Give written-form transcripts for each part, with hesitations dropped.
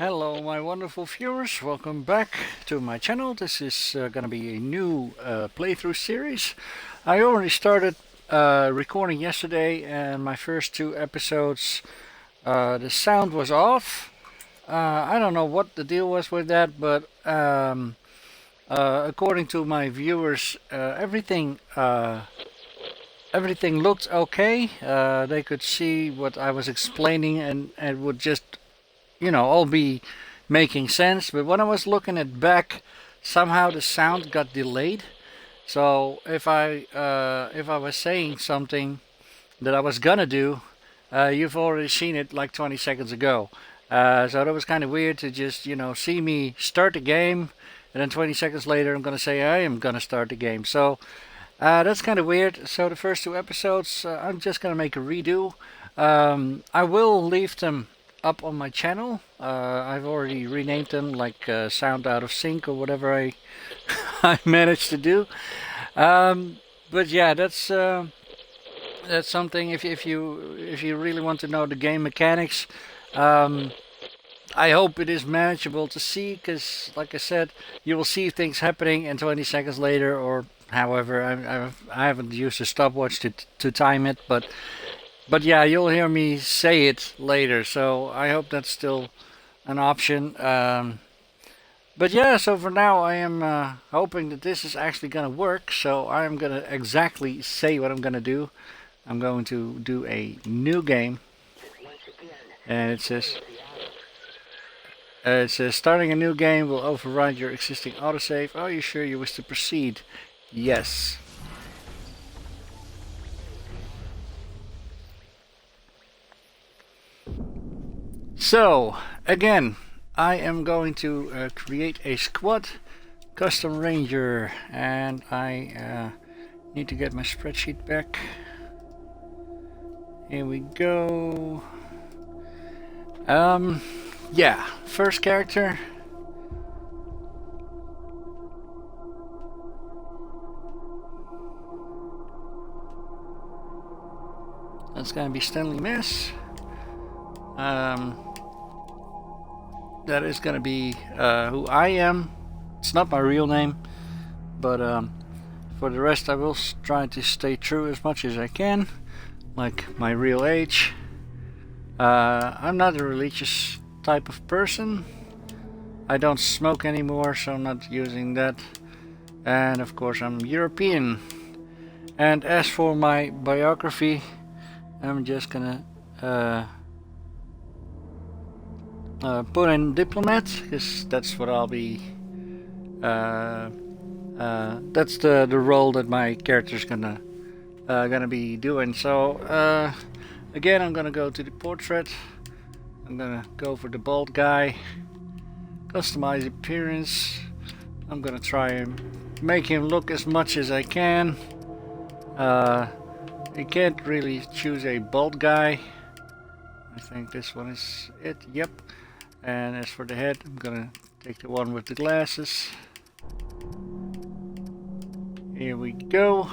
Hello my wonderful viewers, welcome back to my channel. This is gonna be a new playthrough series. I already started recording yesterday and my first two episodes the sound was off. I don't know what the deal was with that, but according to my viewers everything looked okay. They could see what I was explaining and would just all be making sense. But when I was looking at back, somehow the sound got delayed. So if I was saying something that I was gonna do, you've already seen it like 20 seconds ago. So that was kind of weird to just see me start the game, and then 20 seconds later I'm gonna say I am gonna start the game. So that's kind of weird. So the first two episodes I'm just gonna make a redo. I will leave them up on my channel. I've already renamed them like Sound Out of Sync or whatever I I managed to do. But yeah, that's something. If you really want to know the game mechanics, um, I hope it is manageable to see, because like I said, you will see things happening and 20 seconds later, or however, I haven't used a stopwatch to time it, but yeah, you'll hear me say it later, so I hope that's still an option. But yeah, so for now I am hoping that this is actually gonna work, so I'm gonna exactly say what I'm gonna do. I'm going to do a new game, and it says starting a new game will override your existing autosave. Are you sure you wish to proceed? Yes. So, again, I am going to create a squad, custom ranger, and I need to get my spreadsheet back. Here we go. Yeah, first character. That's gonna be Stanley Mess. That is gonna be who I am. It's not my real name, but for the rest I will try to stay true as much as I can, like my real age. I'm not a religious type of person. I don't smoke anymore, so I'm not using that. And of course I'm European. And as for my biography, I'm just gonna put in diplomat, because that's what I'll be. That's the role that my character's gonna be doing. So again, I'm gonna go to the portrait. I'm gonna go for the bald guy. Customize appearance. I'm gonna try and make him look as much as I can. You can't really choose a bald guy. I think this one is it. Yep. And as for the head, I'm gonna take the one with the glasses. Here we go.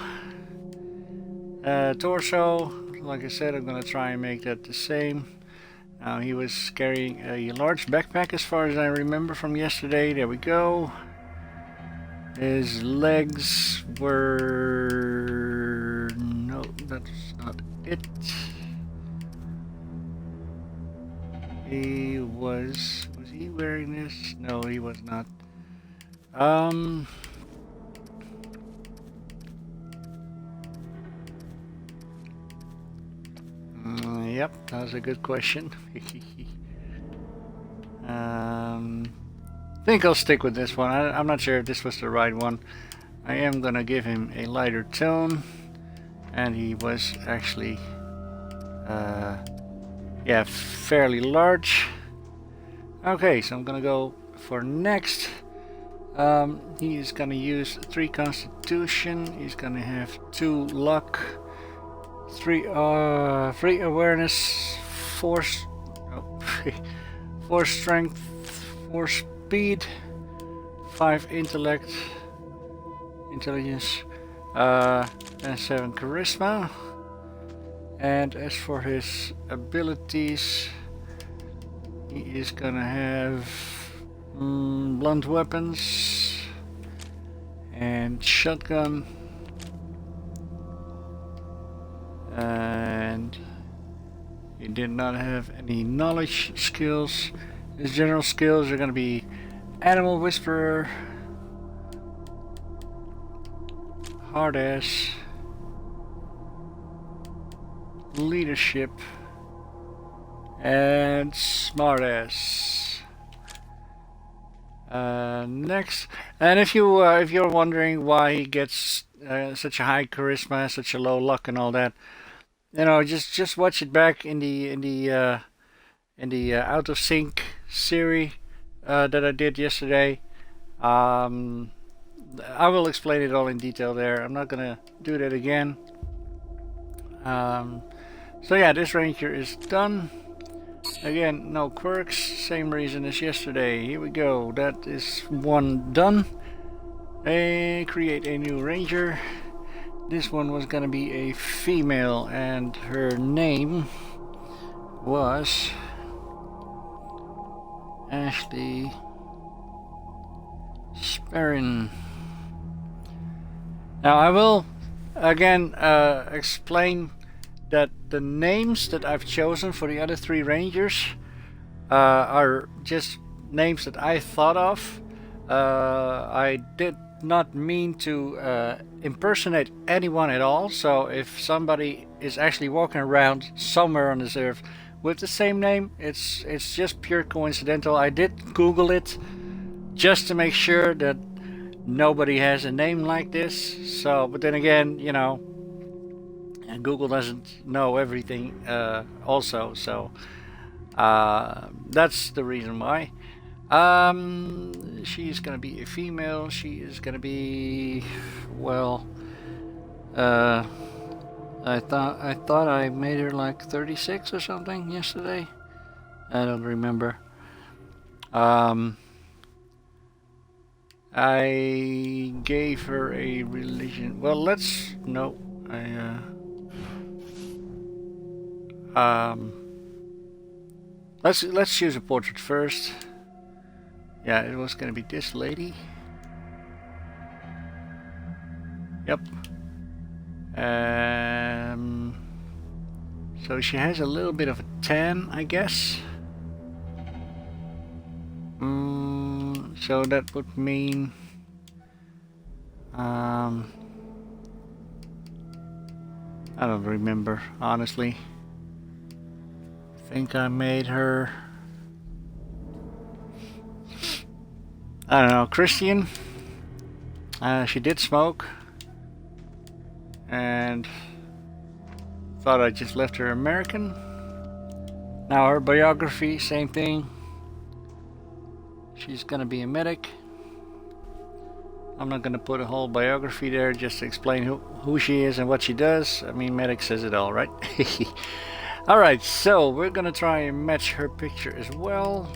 Torso, like I said, I'm gonna try and make that the same. Now he was carrying a large backpack as far as I remember from yesterday. There we go. His legs were... no, that's not it. He was he wearing this? No, he was not. Yep, that was a good question. I think I'll stick with this one. I'm not sure if this was the right one. I am gonna give him a lighter tone, and he was actually yeah, fairly large. Okay, so I'm gonna go for next. He is gonna use 3 constitution. He's gonna have 2 luck, 3 awareness, 4 4 strength, 4 speed, 5 intellect, intelligence, and 7 charisma. And as for his abilities, is gonna have blunt weapons and shotgun, and he did not have any knowledge skills. His general skills are gonna be animal whisperer, hard ass, leadership, and smart ass. Next, and if you're wondering why he gets such a high charisma, such a low luck, and all that, you know, just watch it back in the Out of Sync series that I did yesterday. I will explain it all in detail there. I'm not gonna do that again. So yeah, this ranger is done. Again, no quirks, same reason as yesterday. Here we go, that is one done. Create a new ranger. This one was gonna be a female, and her name was Ashley Sperrin. Now I will again explain that the names that I've chosen for the other three rangers are just names that I thought of. I did not mean to impersonate anyone at all, so if somebody is actually walking around somewhere on this earth with the same name, it's just pure coincidental. I did Google it just to make sure that nobody has a name like this. So, but then again, you know, and Google doesn't know everything also, so that's the reason why. She's gonna be a female. She is gonna be, well, I thought I made her like 36 or something yesterday. I don't remember. I gave her a religion. Well, let's choose a portrait first. Yeah, it was gonna be this lady. Yep. So she has a little bit of a tan, I guess. So that would mean I don't remember, honestly. I think I made her, I don't know, Christian. She did smoke, and thought I just left her American. Now her biography, same thing. She's gonna be a medic. I'm not gonna put a whole biography there, just to explain who she is and what she does. I mean, medic says it all, right? Alright, so we're gonna try and match her picture as well.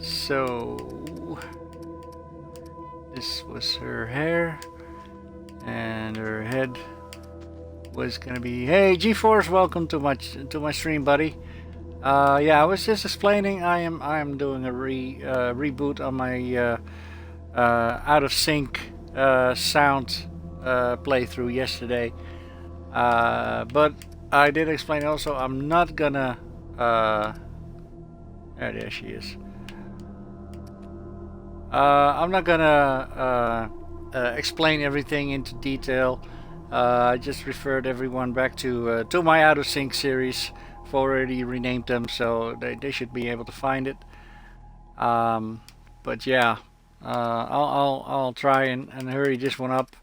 So this was her hair, and her head was gonna be, hey G-Force, welcome to my stream, buddy. Yeah, I was just explaining I am doing a reboot on my Out of Sync sound playthrough yesterday, but I did explain also I'm not gonna there she is. I'm not gonna explain everything into detail. I just referred everyone back to my Out of Sync series. I've already renamed them, so they should be able to find it. But yeah, I'll try and hurry this one up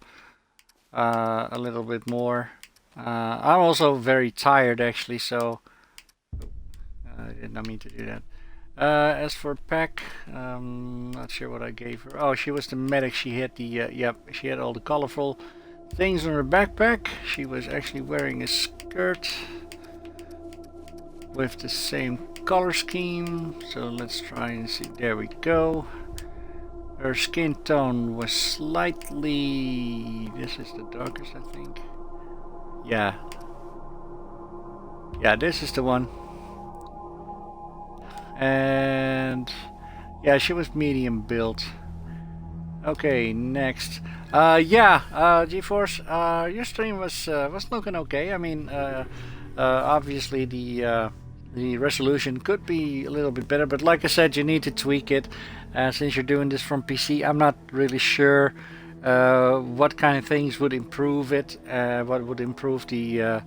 a little bit more. I'm also very tired actually, so I did not mean to do that. As for pack, not sure what I gave her. Oh, she was the medic. She had the yep, she had all the colorful things on her backpack. She was actually wearing a skirt with the same color scheme, so let's try and see. There we go. Her skin tone was slightly, this is the darkest, I think. Yeah, this is the one. And yeah, she was medium build. Okay, next. GeForce, your stream was looking okay. I mean, obviously the resolution could be a little bit better, but like I said, you need to tweak it. Since you're doing this from PC, I'm not really sure what kind of things would improve it. What would improve the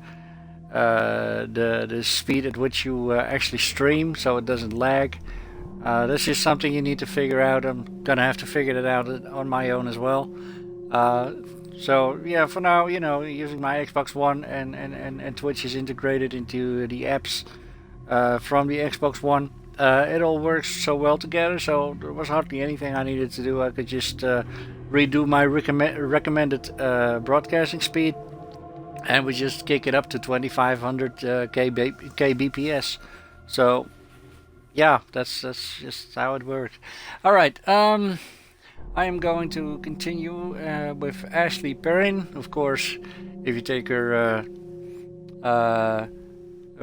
speed at which you actually stream, so it doesn't lag. This is something you need to figure out. I'm gonna have to figure it out on my own as well. So yeah, for now, you know, using my Xbox One and Twitch is integrated into the apps from the Xbox One. It all works so well together, so there was hardly anything I needed to do. I could just redo my recommended broadcasting speed, and we just kick it up to 2500 kbps. So yeah, that's just how it worked. All right, I am going to continue with Ashley Perrin. Of course, if you take her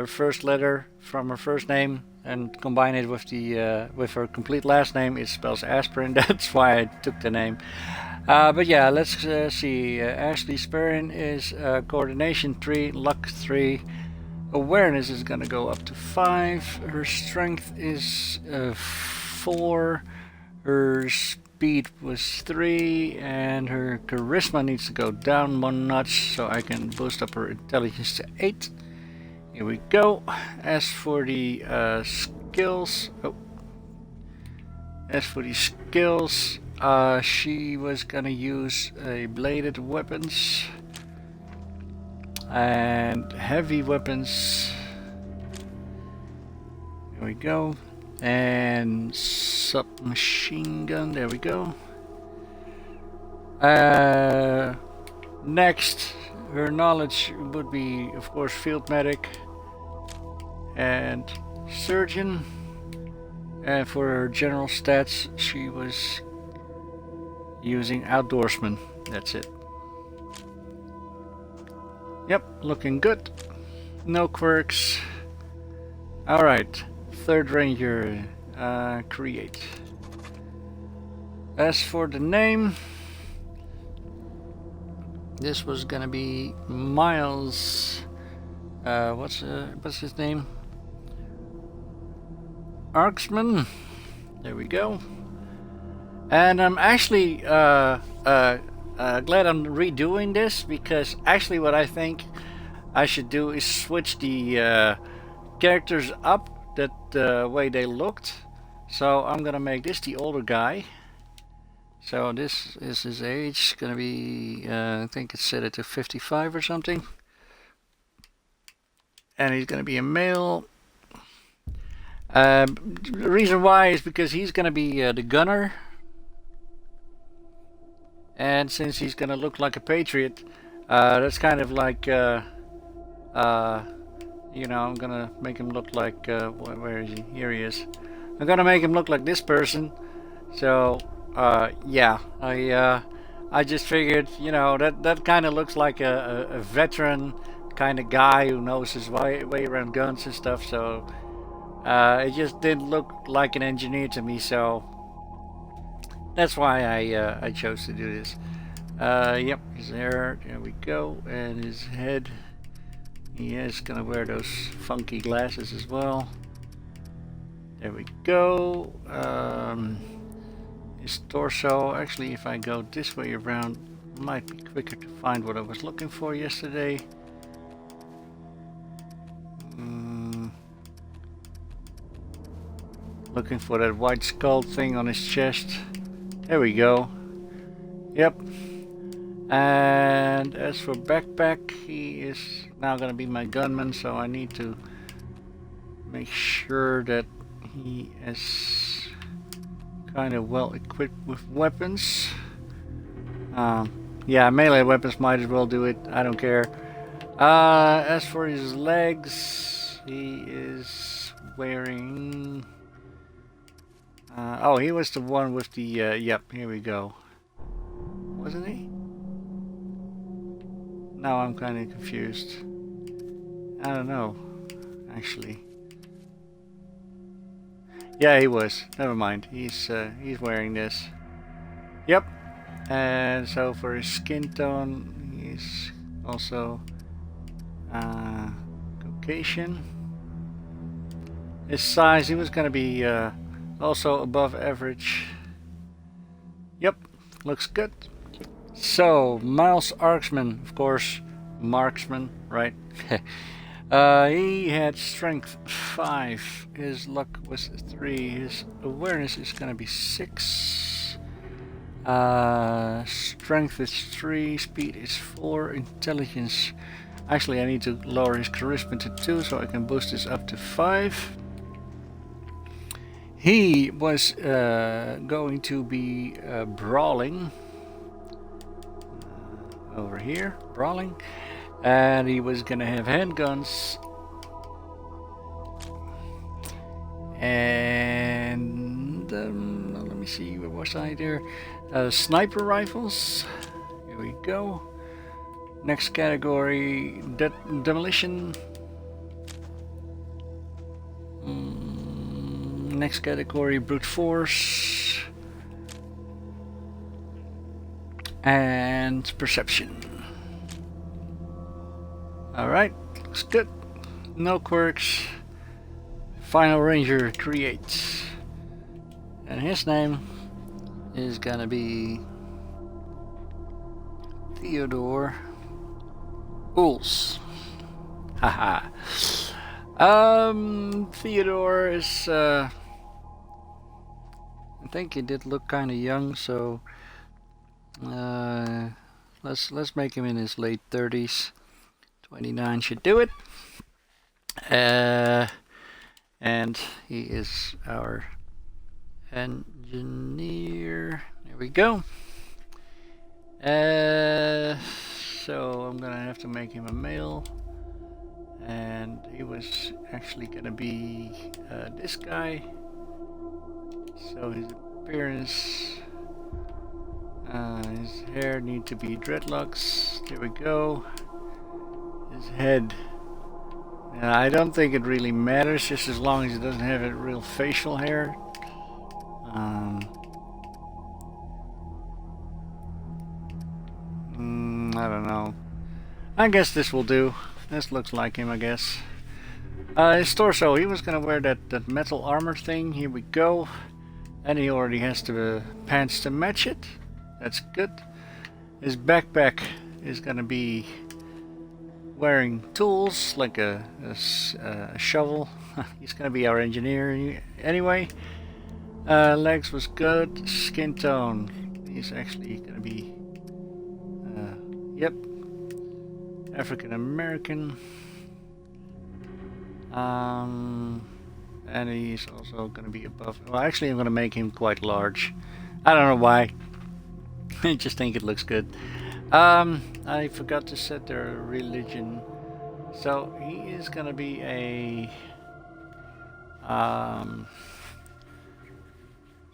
first letter from her first name and combine it with her complete last name, it spells aspirin. That's why I took the name. But yeah, let's see. Ashley Perrin is coordination 3, luck 3. Awareness is gonna go up to 5. Her strength is 4. Her speed was 3, and her charisma needs to go down 1 notch, so I can boost up her intelligence to 8. Here we go. As for the skills, she was gonna use a bladed weapons and heavy weapons. There we go. And submachine gun. There we go. Next, her knowledge would be, of course, field medic and surgeon. And for her general stats, she was using outdoorsman. That's it. Yep, looking good. No quirks. Alright, third ranger, create. As for the name, this was gonna be Miles. What's his name? Arksman. There we go. And I'm actually glad I'm redoing this, because actually what I think I should do is switch the characters up that way they looked. So I'm gonna make this the older guy. So this is his age, gonna be I think it's set it to 55 or something. And he's gonna be a male. The reason why is because he's gonna be the gunner. And since he's gonna look like a patriot, that's kind of like, you know, I'm gonna make him look like, where is he? Here he is. I'm gonna make him look like this person. So, yeah, I just figured, you know, that kind of looks like a veteran kind of guy who knows his way around guns and stuff. So, it just didn't look like an engineer to me. So that's why I chose to do this. Yep, his hair, there we go, and his head. He is gonna wear those funky glasses as well. There we go. His torso, actually if I go this way around, might be quicker to find what I was looking for yesterday. Looking for that white skull thing on his chest. There we go. Yep. And as for backpack, he is now gonna be my gunman, so I need to make sure that he is kind of well equipped with weapons. Yeah, melee weapons might as well do it. I don't care. As for his legs, he is wearing... oh, he was the one with the... yep, here we go. Wasn't he? Now I'm kind of confused. I don't know, actually. Yeah, he was. Never mind. He's wearing this. Yep. And so for his skin tone, he's also Caucasian. His size, he was gonna be also above average. Yep, looks good. So Miles Arksman, of course, marksman, right? He had strength 5. His luck was 3. His awareness is gonna be 6. Strength is 3. Speed is 4. Intelligence. Actually, I need to lower his charisma to 2 so I can boost this up to 5. He was going to be brawling over here, brawling, and he was gonna have handguns and let me see, where was I there? Sniper rifles. Here we go. Next category, demolition. Next category, brute force. And perception. Alright, looks good. No quirks. Final Ranger creates. And his name is gonna be Theodore Ools. Haha. Theodore is I think he did look kinda young, so let's make him in his late 30s. 29 should do it. And he is our engineer. There we go. So I'm gonna have to make him a male, and he was actually gonna be this guy. So his appearance, his hair need to be dreadlocks. There we go. His head. I don't think it really matters, just as long as he doesn't have a real facial hair. I don't know. I guess this will do. This looks like him, I guess. His torso, he was gonna wear that metal armor thing. Here we go. And he already has the pants to match it. That's good. His backpack is gonna be wearing tools like a shovel. He's gonna be our engineer anyway. Legs was good. Skin tone, he's actually gonna be yep, African American. And he's also gonna be above. Well, actually, I'm gonna make him quite large. I don't know why. I just think it looks good. I forgot to set their religion. So he is gonna be a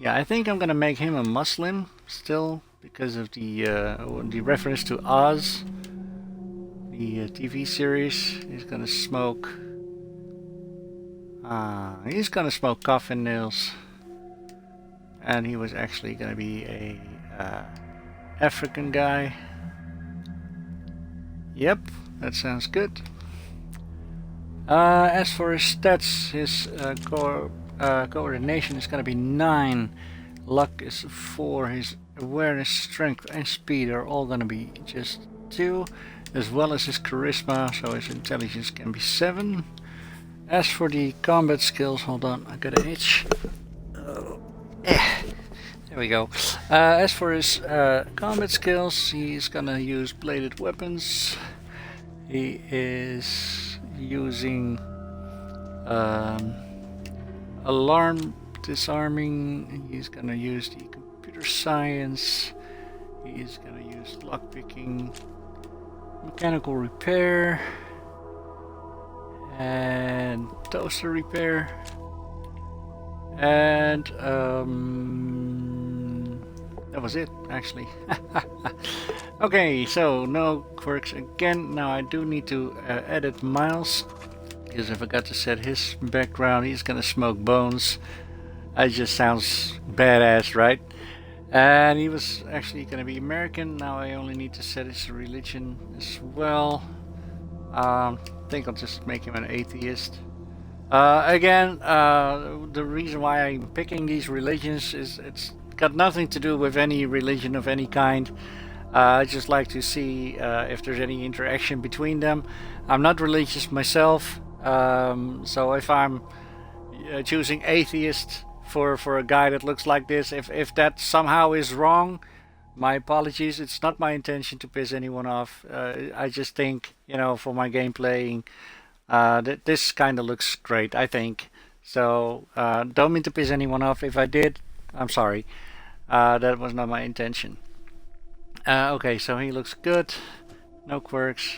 yeah, I think I'm gonna make him a Muslim still because of the reference to Oz, the TV series. He's gonna smoke coffin nails, and he was actually gonna be a African guy. Yep, that sounds good. As for his stats, his coordination is going to be 9, luck is 4, his awareness, strength and speed are all going to be just 2, as well as his charisma, so his intelligence can be 7. As for the combat skills, hold on, I got an itch. There we go. As for his combat skills, he's gonna use bladed weapons. He is using alarm disarming. He's gonna use the computer science. He's gonna use lockpicking, mechanical repair, and toaster repair. And that was it, actually. Okay, so no quirks again. Now I do need to edit Miles, because I forgot to set his background. He's gonna smoke bones. It just sounds badass, right? And he was actually going to be American. Now I only need to set his religion as well. I think I'll just make him an atheist. Again, the reason why I'm picking these religions is it's got nothing to do with any religion of any kind. I just like to see if there's any interaction between them. I'm not religious myself, so if I'm choosing atheist for a guy that looks like this, if that somehow is wrong, my apologies. It's not my intention to piss anyone off. I just think, for my game playing, this kind of looks great, I think. So, don't mean to piss anyone off. If I did, I'm sorry. That was not my intention. Okay, so he looks good. No quirks.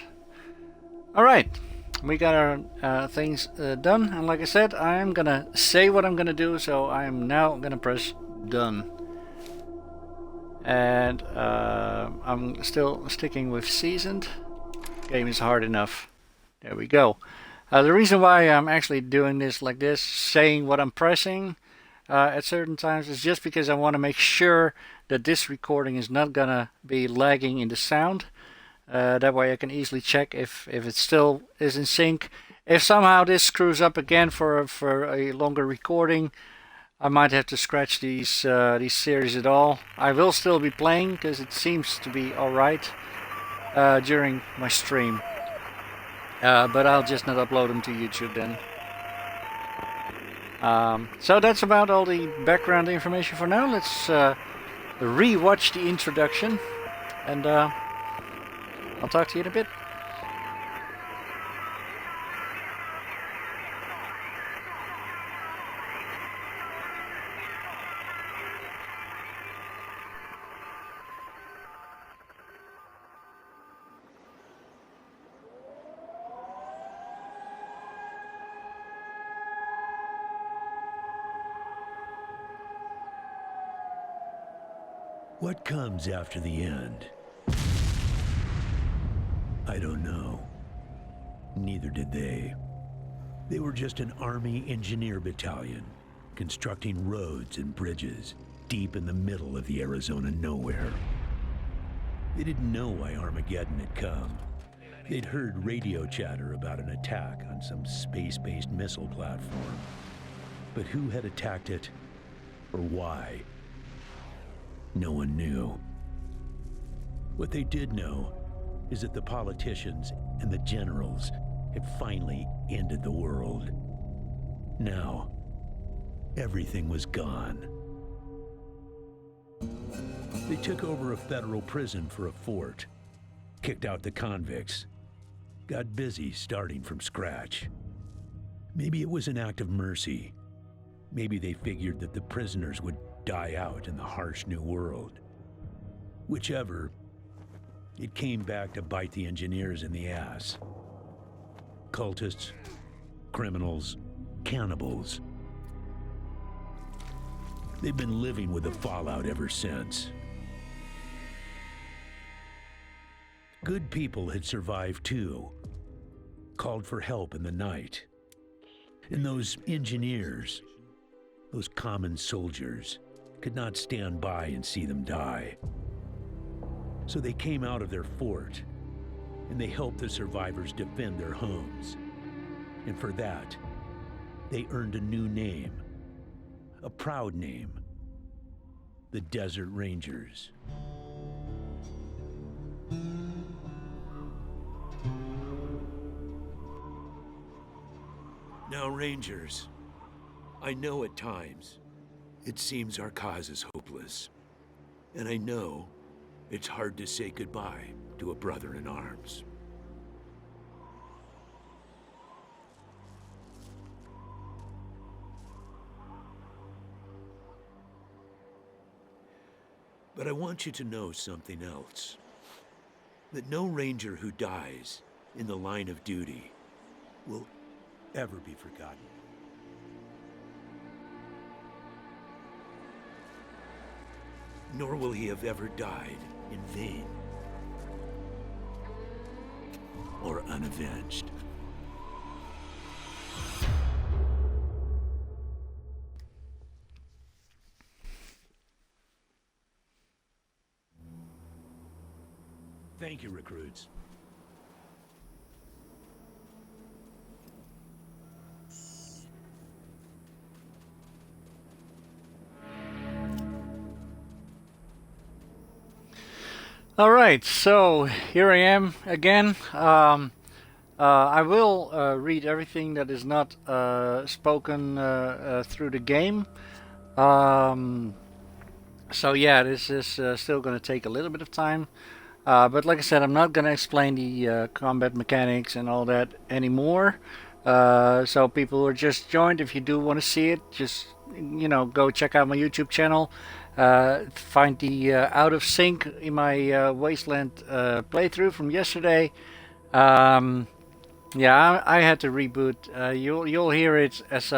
Alright, we got our things done. And like I said, I'm gonna say what I'm gonna do. So I'm now gonna press done. And I'm still sticking with seasoned. Game is hard enough. There we go. The reason why I'm actually doing this like this, saying what I'm pressing at certain times, is just because I want to make sure that this recording is not gonna be lagging in the sound. That way I can easily check if it still is in sync. If somehow this screws up again for a longer recording, I might have to scratch these series at all. I will still be playing because it seems to be alright during my stream. But I'll just not upload them to YouTube then. So that's about all the background information for now. Let's re-watch the introduction, and I'll talk to you in a bit. What comes after the end? I don't know. Neither did they. They were just an Army engineer battalion, constructing roads and bridges deep in the middle of the Arizona nowhere. They didn't know why Armageddon had come. They'd heard radio chatter about an attack on some space-based missile platform. But who had attacked it, or why? No one knew. What they did know is that the politicians and the generals had finally ended the world. Now, everything was gone. They took over a federal prison for a fort, kicked out the convicts, got busy starting from scratch. Maybe it was an act of mercy. Maybe they figured that the prisoners would die out in the harsh new world. Whichever, it came back to bite the engineers in the ass. Cultists, criminals, cannibals. They've been living with the fallout ever since. Good people had survived too, called for help in the night. And those engineers, those common soldiers, could not stand by and see them die. So they came out of their fort, and they helped the survivors defend their homes. And for that, they earned a new name, a proud name, the Desert Rangers. Now, Rangers, I know at times it seems our cause is hopeless, and I know it's hard to say goodbye to a brother in arms. But I want you to know something else. That no Ranger who dies in the line of duty will ever be forgotten. Nor will he have ever died in vain or unavenged. Thank you, recruits. All right, so here I am again. I will read everything that is not spoken through the game. Um, so yeah, this is still going to take a little bit of time. But like I said, I'm not going to explain the combat mechanics and all that anymore. So people who are just joined, if you do want to see it, just go check out my YouTube channel. Find the out of sync in my Wasteland playthrough from yesterday. Um, yeah, I had to reboot. You'll hear it as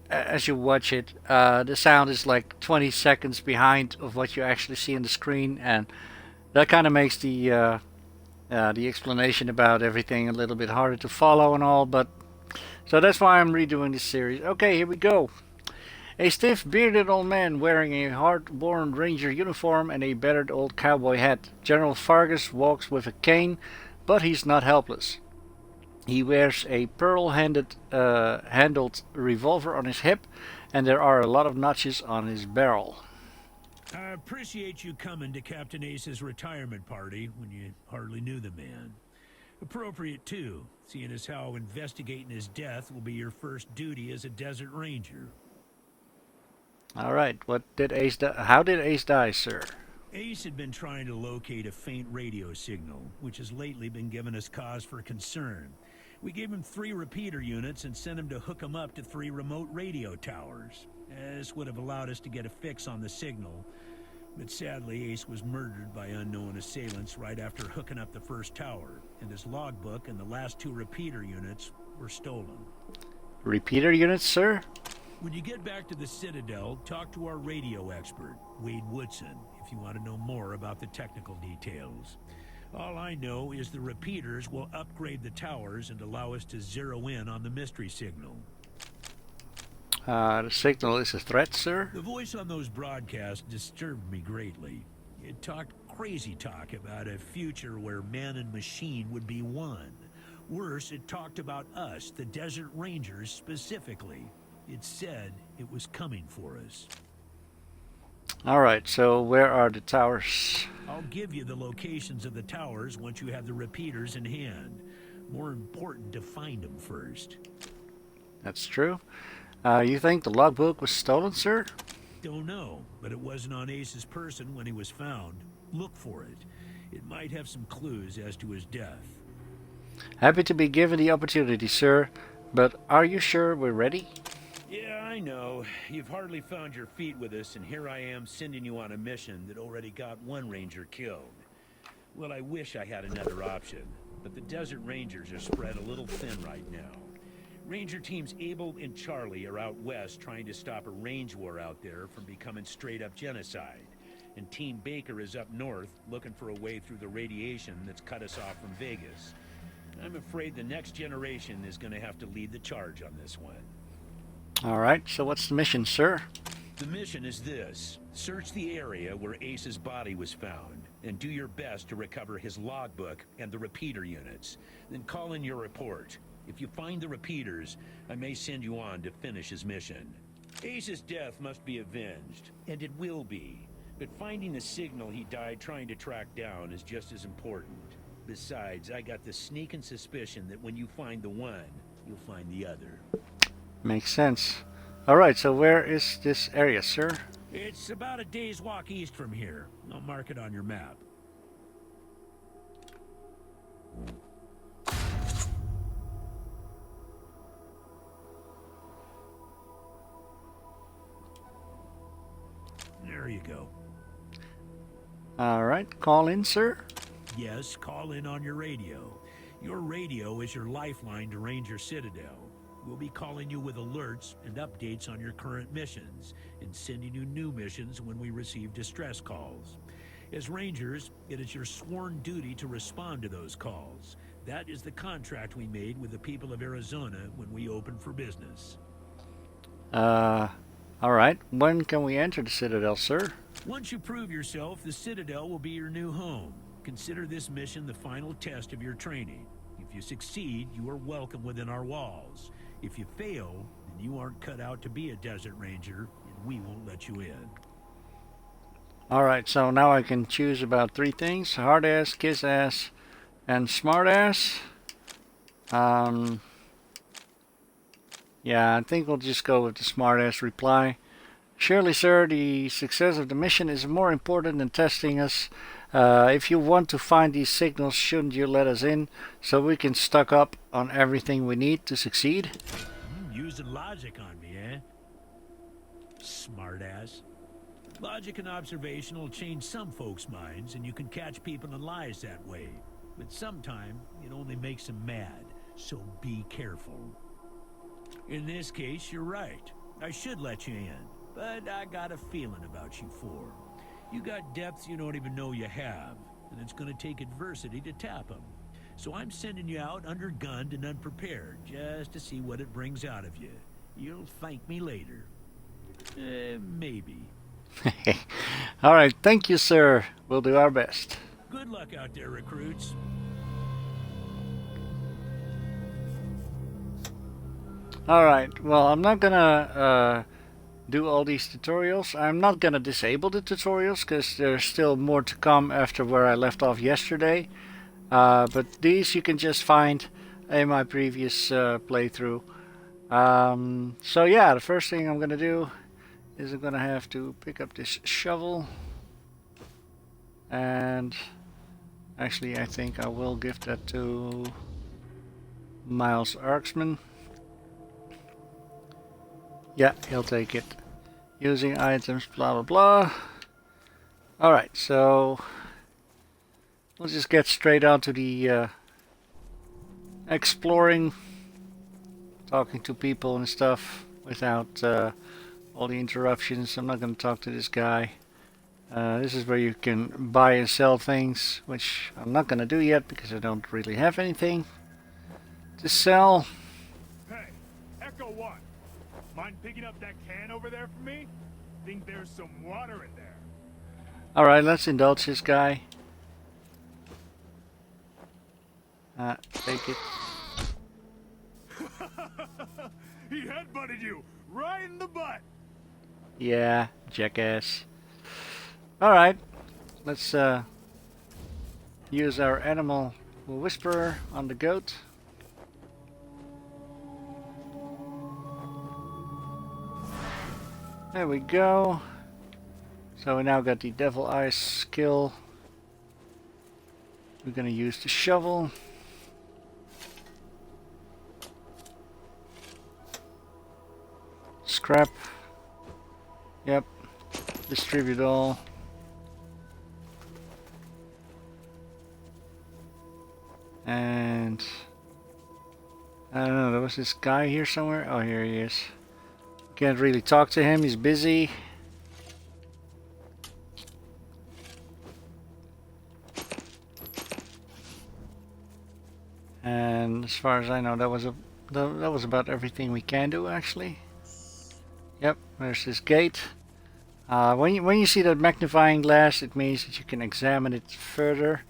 as you watch it. The sound is like 20 seconds behind of what you actually see on the screen, and that kind of makes the explanation about everything a little bit harder to follow and all. But so that's why I'm redoing this series. Okay, here we go. A stiff, bearded old man wearing a hard-worn ranger uniform and a battered old cowboy hat. General Fargus walks with a cane, but he's not helpless. He wears a handled revolver on his hip, and there are a lot of notches on his barrel. I appreciate you coming to Captain Ace's retirement party when you hardly knew the man. Appropriate, too, seeing as how investigating his death will be your first duty as a desert ranger. All right, how did Ace die, sir? Ace had been trying to locate a faint radio signal, which has lately been giving us cause for concern. We gave him 3 repeater units and sent him to hook them up to 3 remote radio towers. This would have allowed us to get a fix on the signal, but sadly Ace was murdered by unknown assailants right after hooking up the first tower, and his logbook and the last 2 repeater units were stolen. Repeater units, sir? When you get back to the Citadel, talk to our radio expert, Wade Woodson, if you want to know more about the technical details. All I know is the repeaters will upgrade the towers and allow us to zero in on the mystery signal. The signal is a threat, sir? The voice on those broadcasts disturbed me greatly. It talked crazy talk about a future where man and machine would be one. Worse, it talked about us, the Desert Rangers, specifically. It said it was coming for us. Alright, so where are the towers? I'll give you the locations of the towers once you have the repeaters in hand. More important to find them first. That's true. You think the logbook was stolen, sir? Don't know, but it wasn't on Ace's person when he was found. Look for it. It might have some clues as to his death. Happy to be given the opportunity, sir, but are you sure we're ready? Yeah, I know. You've hardly found your feet with us, and here I am sending you on a mission that already got 1 ranger killed. Well, I wish I had another option, but the Desert Rangers are spread a little thin right now. Ranger teams Abel and Charlie are out west trying to stop a range war out there from becoming straight-up genocide. And Team Baker is up north looking for a way through the radiation that's cut us off from Vegas. I'm afraid the next generation is going to have to lead the charge on this one. Alright, so what's the mission, sir? The mission is this. Search the area where Ace's body was found, and do your best to recover his logbook and the repeater units. Then call in your report. If you find the repeaters, I may send you on to finish his mission. Ace's death must be avenged, and it will be. But finding the signal he died trying to track down is just as important. Besides, I got the sneaking suspicion that when you find the one, you'll find the other. Makes sense. Alright, so where is this area, sir? It's about a day's walk east from here. I'll mark it on your map. There you go. Alright, call in, sir. Yes, call in on your radio. Your radio is your lifeline to Ranger Citadel. We'll be calling you with alerts and updates on your current missions, and sending you new missions when we receive distress calls. As Rangers, it is your sworn duty to respond to those calls. That is the contract we made with the people of Arizona when we opened for business. Alright, when can we enter the Citadel, sir? Once you prove yourself, the Citadel will be your new home. Consider this mission the final test of your training. If you succeed, you are welcome within our walls. If you fail, then you aren't cut out to be a desert ranger, and we won't let you in. Alright, so now I can choose about 3 things. Hard ass, kiss ass, and smart ass. Yeah, I think we'll just go with the smart ass reply. Surely, sir, the success of the mission is more important than testing us. If you want to find these signals, shouldn't you let us in so we can stock up on everything we need to succeed? Using logic on me, eh? Smartass. Logic and observation will change some folks' minds, and you can catch people in lies that way. But sometimes it only makes them mad, so be careful. In this case, you're right. I should let you in, but I got a feeling about you four. You got depths you don't even know you have, and it's gonna take adversity to tap them. So I'm sending you out undergunned and unprepared, just to see what it brings out of you. You'll thank me later. Maybe. Alright, thank you, sir. We'll do our best. Good luck out there, recruits. Alright, well, I'm not gonna do all these tutorials. I'm not gonna disable the tutorials because there's still more to come after where I left off yesterday. But these you can just find in my previous playthrough. So yeah, the first thing I'm gonna do is I'm gonna have to pick up this shovel, and actually I think I will give that to Miles Arksman. Yeah, he'll take it. Using items, blah blah blah. Alright, so we'll just get straight on to the exploring, talking to people and stuff without all the interruptions. I'm not going to talk to this guy. This is where you can buy and sell things, which I'm not going to do yet because I don't really have anything to sell. Hey, E01, mind picking up that can over there for me? Think there's some water in there. Alright, let's indulge this guy. Take it. He headbutted you right in the butt. Yeah, jackass. Alright, let's use our animal whisperer on the goat. There we go. So we now got the devil eyes skill. We're gonna use the shovel. Scrap. Yep. Distribute all. And I don't know, there was this guy here somewhere. Oh, here he is. Can't really talk to him, he's busy. And as far as I know, that was about everything we can do actually. Yep, there's this gate. When you see that magnifying glass, it means that you can examine it further.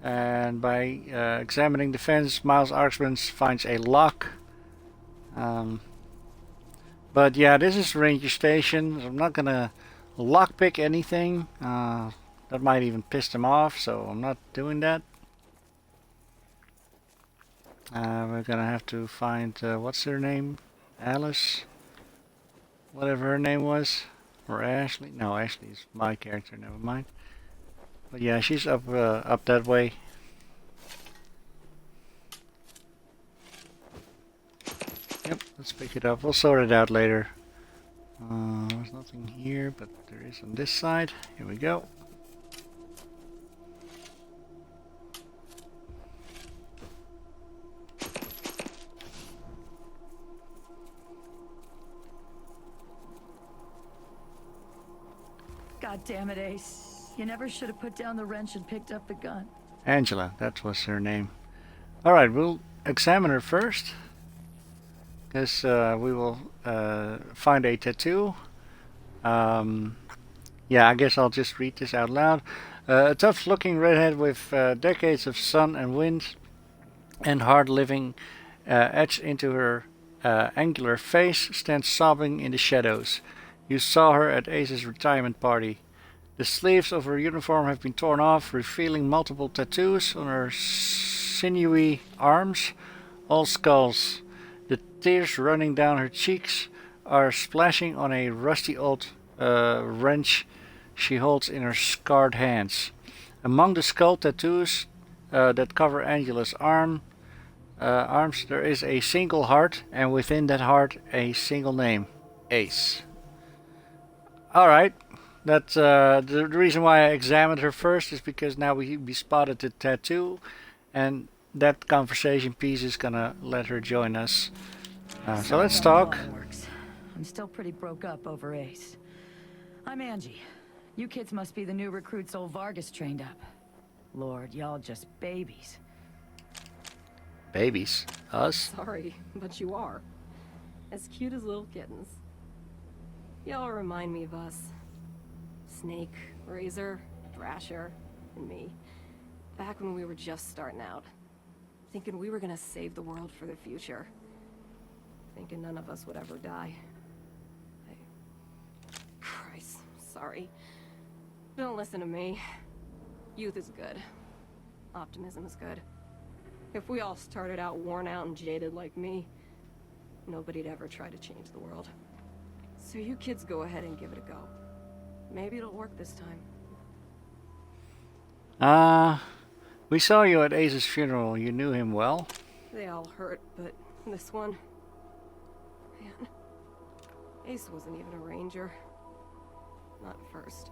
And by examining the fence, Miles Arksman finds a lock. But yeah, this is Ranger Station. So I'm not gonna lockpick anything. That might even piss them off, so I'm not doing that. We're gonna have to find what's her name? Alice? Whatever her name was. Or Ashley? No, Ashley's my character, never mind. But yeah, she's up that way. Yep, let's pick it up. We'll sort it out later. There's nothing here, but there is on this side. Here we go. God damn it, Ace. You never should have put down the wrench and picked up the gun. Angela, that was her name. Alright, we'll examine her first. Because we will find a tattoo. Yeah, I guess I'll just read this out loud. A tough-looking redhead with decades of sun and wind and hard living etched into her angular face stands sobbing in the shadows. You saw her at Ace's retirement party. The sleeves of her uniform have been torn off, revealing multiple tattoos on her sinewy arms, all skulls. The tears running down her cheeks are splashing on a rusty old wrench she holds in her scarred hands. Among the skull tattoos that cover Angela's arms, there is a single heart, and within that heart, a single name: Ace. Alright, that's the reason why I examined her first is because now we spotted the tattoo, and that conversation piece is gonna let her join us. So let's talk. Works. I'm still pretty broke up over Ace. I'm Angie. You kids must be the new recruits old Vargas trained up. Lord, y'all just babies. Babies? Us? Sorry, but you are. As cute as little kittens. Y'all remind me of us. Snake, Razor, Thrasher, and me. Back when we were just starting out. Thinking we were gonna save the world for the future. Thinking none of us would ever die. Christ, sorry. Don't listen to me. Youth is good. Optimism is good. If we all started out worn out and jaded like me, nobody'd ever try to change the world. So you kids go ahead and give it a go. Maybe it'll work this time. We saw you at Ace's funeral. You knew him well? They all hurt, but this one... Man... Ace wasn't even a ranger. Not at first.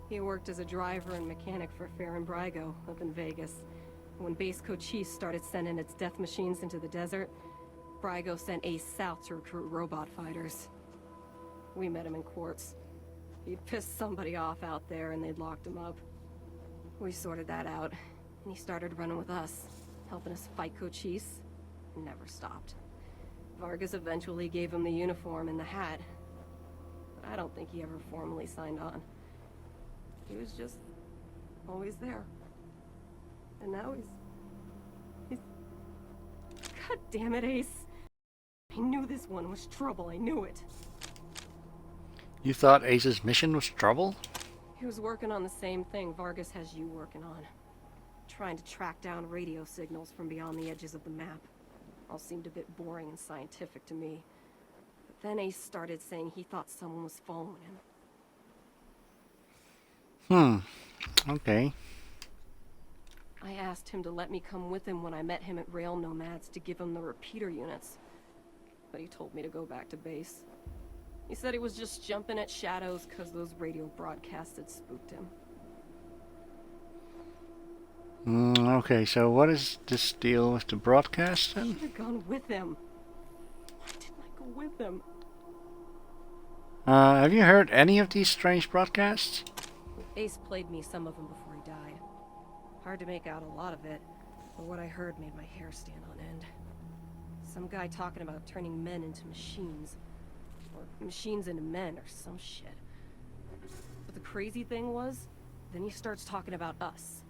He worked as a driver and mechanic for Fair and Brygo up in Vegas. When Base Cochise started sending its death machines into the desert, Brygo sent Ace south to recruit robot fighters. We met him in Quartz. He'd pissed somebody off out there and they'd locked him up. We sorted that out, and he started running with us, helping us fight Cochise, and never stopped. Vargas eventually gave him the uniform and the hat, but I don't think he ever formally signed on. He was just always there. And now he's... God damn it, Ace. I knew this one was trouble, I knew it. You thought Ace's mission was trouble? He was working on the same thing Vargas has you working on. Trying to track down radio signals from beyond the edges of the map. All seemed a bit boring and scientific to me. But then Ace started saying he thought someone was following him. Okay. I asked him to let me come with him when I met him at Rail Nomads to give him the repeater units. But he told me to go back to base. He said he was just jumping at shadows because those radio broadcasts had spooked him. Okay, so what is this deal with the broadcast I then? should have gone with him. Why didn't I go with him? Have you heard any of these strange broadcasts? Ace played me some of them before he died. Hard to make out a lot of it, but what I heard made my hair stand on end. Some guy talking about turning men into machines. Or machines into men, or some shit. But the crazy thing was, then he starts talking about us,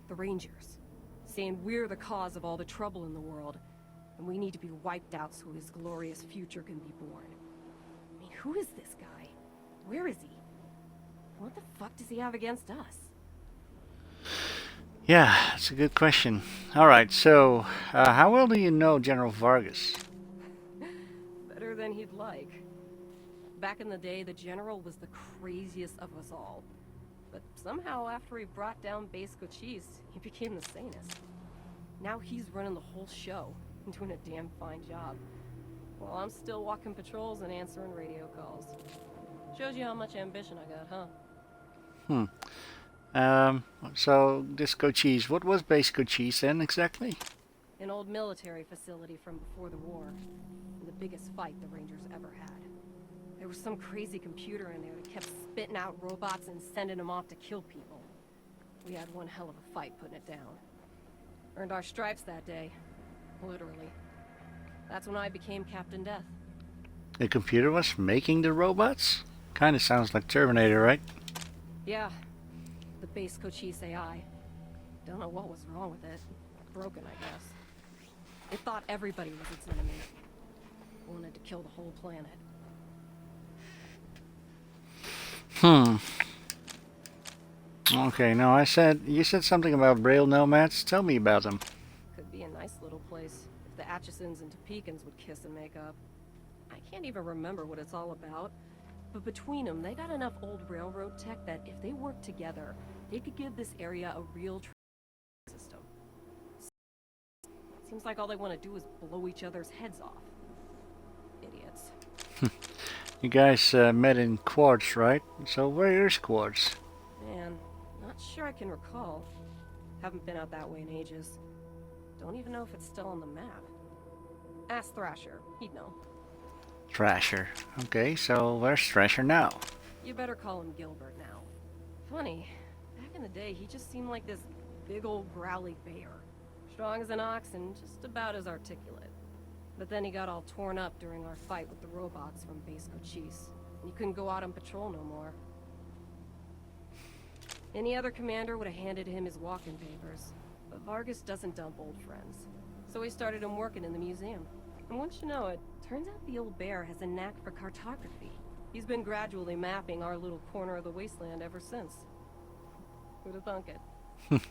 the Rangers. Saying we're the cause of all the trouble in the world, and we need to be wiped out so his glorious future can be born. I mean, who is this guy? Where is he? What the fuck does he have against us? Yeah, that's a good question. Alright, so, how well do you know General Vargas? Better than he'd like. Back in the day, the General was the craziest of us all. But somehow, after he brought down Base Cochise, he became the sanest. Now he's running the whole show, and doing a damn fine job. While I'm still walking patrols and answering radio calls. Shows you how much ambition I got, huh? So this Cochise, what was Base Cochise then exactly? An old military facility from before the war. And the biggest fight the Rangers ever had. There was some crazy computer in there that kept spitting out robots and sending them off to kill people. We had one hell of a fight putting it down. Earned our stripes that day. Literally. That's when I became Captain Death. The computer was making the robots? Kinda sounds like Terminator, right? Yeah, the base Cochise AI. Don't know what was wrong with it. Broken, I guess. It thought everybody was its enemy. Wanted to kill the whole planet. Okay, now you said something about rail nomads. Tell me about them. Could be a nice little place if the Atchisons and Topekans would kiss and make up. I can't even remember what it's all about, but between them, they got enough old railroad tech that if they worked together, they could give this area a real system. Seems like all they want to do is blow each other's heads off. Idiots. You guys met in Quartz, right? So where is Quartz? Man, not sure I can recall. Haven't been out that way in ages. Don't even know if it's still on the map. Ask Thrasher, he'd know. Thrasher. Okay, so where's Thrasher now? You better call him Gilbert now. Funny, back in the day he just seemed like this big old growly bear. Strong as an ox and just about as articulate. But then he got all torn up during our fight with the robots from Base Cochise. And he couldn't go out on patrol no more. Any other commander would have handed him his walk-in papers. But Vargas doesn't dump old friends. So he started him working in the museum. And once you know it, turns out the old bear has a knack for cartography. He's been gradually mapping our little corner of the Wasteland ever since. Who'd have thunk it?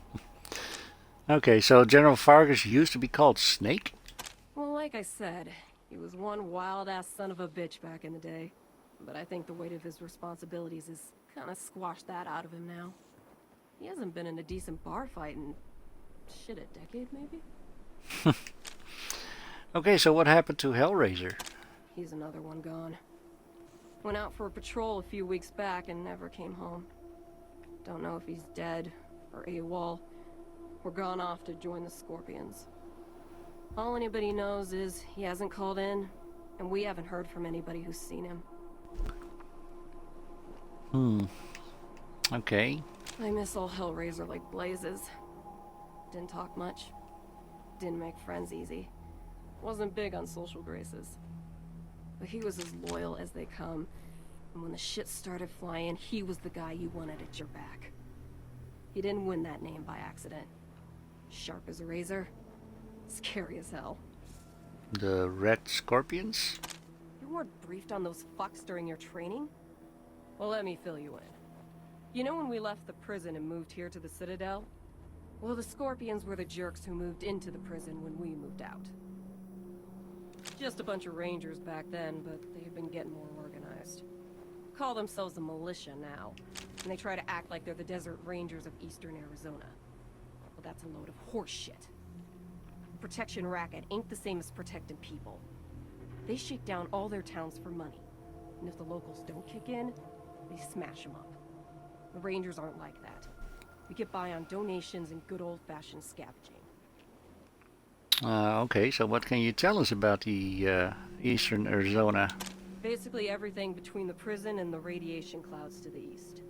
Okay, so General Vargas used to be called Snake? Well, like I said, he was one wild-ass son of a bitch back in the day. But I think the weight of his responsibilities has kind of squashed that out of him now. He hasn't been in a decent bar fight in... shit, a decade, maybe? Okay, so what happened to Hellraiser? He's another one gone. Went out for a patrol a few weeks back and never came home. Don't know if he's dead, or AWOL, or gone off to join the Scorpions. All anybody knows is he hasn't called in, and we haven't heard from anybody who's seen him. Okay. I miss old Hellraiser like blazes. Didn't talk much. Didn't make friends easy. Wasn't big on social graces. But he was as loyal as they come. And when the shit started flying, he was the guy you wanted at your back. He didn't win that name by accident. Sharp as a razor. Scary as hell. The Red Scorpions? You weren't briefed on those fucks during your training? Well, let me fill you in. You know when we left the prison and moved here to the Citadel? Well, the Scorpions were the jerks who moved into the prison when we moved out. Just a bunch of rangers back then, but they've been getting more organized. Call themselves a militia now, and they try to act like they're the Desert Rangers of Eastern Arizona. Well, that's a load of horse shit. Protection racket ain't the same as protecting people. They shake down all their towns for money, and if the locals don't kick in, they smash them up. The Rangers aren't like that. We get by on donations and good old-fashioned scavenging. Okay, so what can you tell us about the Eastern Arizona? Basically everything between the prison and the radiation clouds to the east.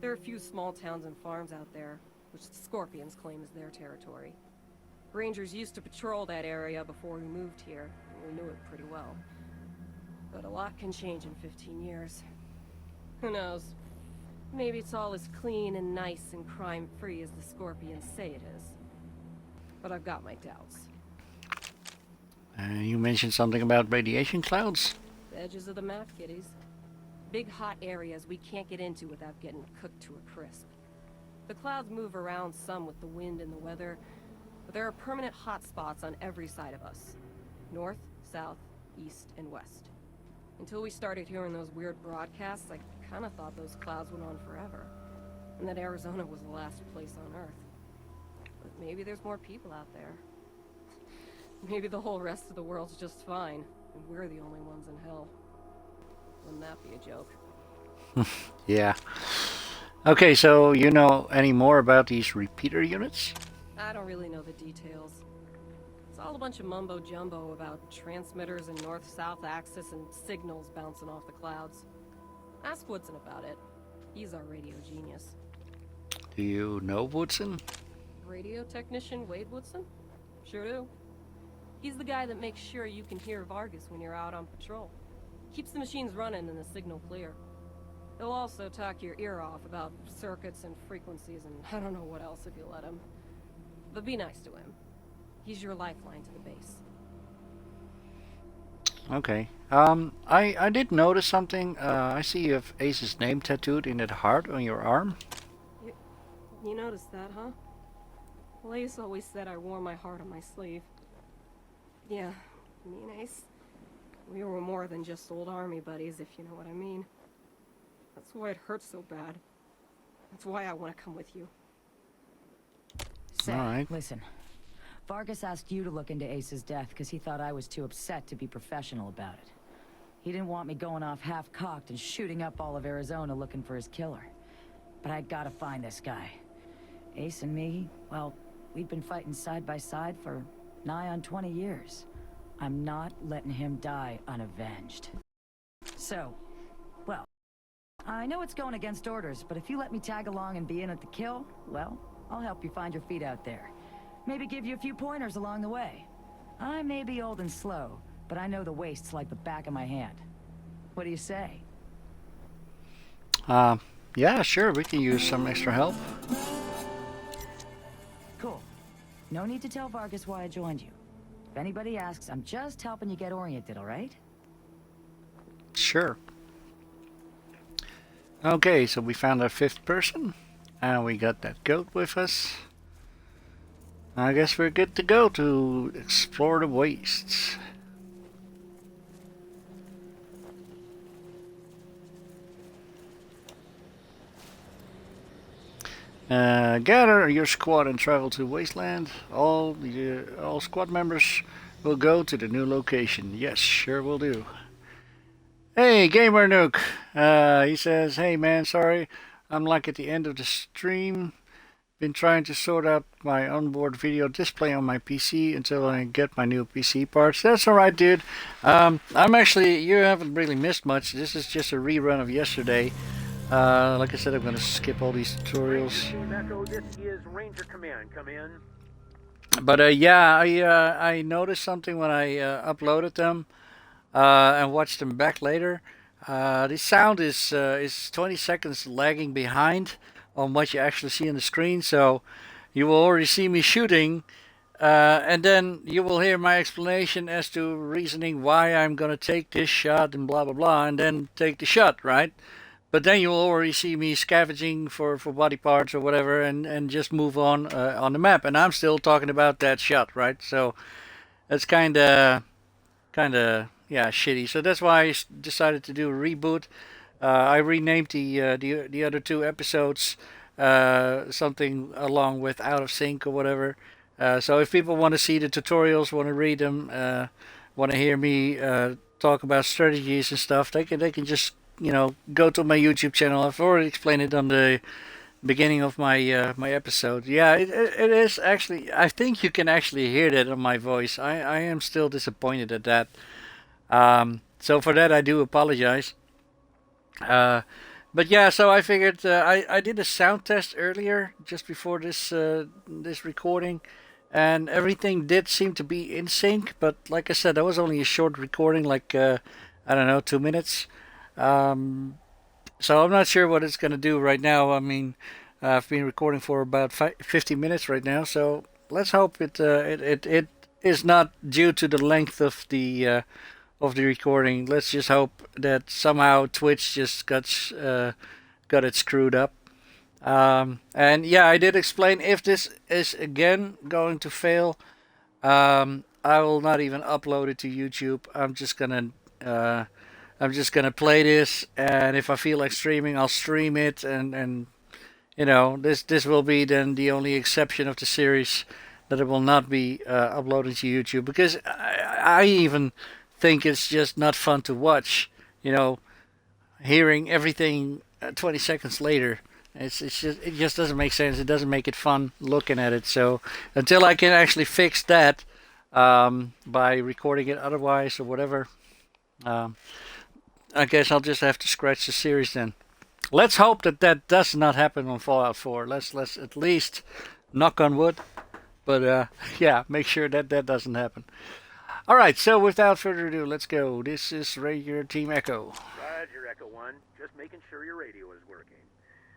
There are a few small towns and farms out there, which the Scorpions claim is their territory. Rangers used to patrol that area before we moved here, and we knew it pretty well. But a lot can change in 15 years. Who knows? Maybe it's all as clean and nice and crime-free as the Scorpions say it is. But I've got my doubts. You mentioned something about radiation clouds? The edges of the map, kiddies. Big hot areas we can't get into without getting cooked to a crisp. The clouds move around some with the wind and the weather, but there are permanent hot spots on every side of us. North, south, east, and west. Until we started hearing those weird broadcasts, I kind of thought those clouds went on forever, and that Arizona was the last place on Earth. But maybe there's more people out there. Maybe the whole rest of the world's just fine, and we're the only ones in hell. Wouldn't that be a joke? Yeah. Okay, so you know any more about these repeater units? I don't really know the details. It's all a bunch of mumbo-jumbo about transmitters and north-south axis and signals bouncing off the clouds. Ask Woodson about it. He's our radio genius. Do you know Woodson? Radio technician Wade Woodson? Sure do. He's the guy that makes sure you can hear Vargas when you're out on patrol. Keeps the machines running and the signal clear. He'll also talk your ear off about circuits and frequencies and I don't know what else if you let him. But be nice to him. He's your lifeline to the base. Okay. I did notice something. I see you have Ace's name tattooed in that heart on your arm. You noticed that, huh? Well, Ace always said I wore my heart on my sleeve. Yeah, me and Ace. We were more than just old army buddies, if you know what I mean. That's why it hurts so bad. That's why I want to come with you. Say, All right. listen. Vargas asked you to look into Ace's death because he thought I was too upset to be professional about it. He didn't want me going off half-cocked and shooting up all of Arizona looking for his killer. But I gotta find this guy. Ace and me, well, we've been fighting side by side for nigh on 20 years. I'm not letting him die unavenged. So, well, I know it's going against orders, but if you let me tag along and be in at the kill, well, I'll help you find your feet out there. Maybe give you a few pointers along the way. I may be old and slow, but I know the wastes like the back of my hand. What do you say? Yeah, sure. We can use some extra help. Cool. No need to tell Vargas why I joined you. If anybody asks, I'm just helping you get oriented, all right? Sure. Okay, so we found our 5th person, and we got that goat with us. I guess we're good to go to explore the wastes. Gather your squad and travel to Wasteland. All squad members will go to the new location. Yes, sure will do. Hey, Gamer Nuke. He says, "Hey man, sorry, I'm like at the end of the stream. Been trying to sort out my onboard video display on my PC until I get my new PC parts." That's alright, dude. You haven't really missed much. This is just a rerun of yesterday. Like I said, I'm gonna skip all these tutorials. Team Echo, this is Ranger Command. Come in. But yeah, I noticed something when I uploaded them and watched them back later. The sound is 20 seconds lagging behind on what you actually see on the screen, so you will already see me shooting, and then you will hear my explanation as to reasoning why I'm gonna take this shot and blah blah blah, and then take the shot, right? But then you will already see me scavenging for body parts or whatever, and just move on the map, and I'm still talking about that shot, right? So that's kinda yeah, shitty. So that's why I decided to do a reboot. I renamed the other 2 episodes something along with Out of Sync or whatever. So if people want to see the tutorials, want to read them, want to hear me talk about strategies and stuff, they can just go to my YouTube channel. I've already explained it on the beginning of my my episode. Yeah, it is actually. I think you can actually hear that on my voice. I am still disappointed at that. So for that I do apologize. But yeah, so I figured I did a sound test earlier, just before this this recording, and everything did seem to be in sync. But like I said, that was only a short recording, like I don't know, 2 minutes. So I'm not sure what it's gonna do right now. I mean, I've been recording for about 50 minutes right now, so let's hope it is not due to the length of the recording. Let's just hope that somehow Twitch just got it screwed up. And yeah, I did explain, if this is again going to fail, I will not even upload it to YouTube. I'm just gonna play this, and if I feel like streaming, I'll stream it, and this will be then the only exception of the series that it will not be uploaded to YouTube, because I even think it's just not fun to watch. Hearing everything 20 seconds later, it just doesn't make sense. It doesn't make it fun looking at it. So until I can actually fix that by recording it otherwise or whatever, I guess I'll just have to scratch the series then. Let's hope that does not happen on Fallout 4. Let's at least knock on wood. But yeah, make sure that doesn't happen. Alright, so without further ado, let's go. This is Ranger Team Echo. Roger, Echo 1. Just making sure your radio is working.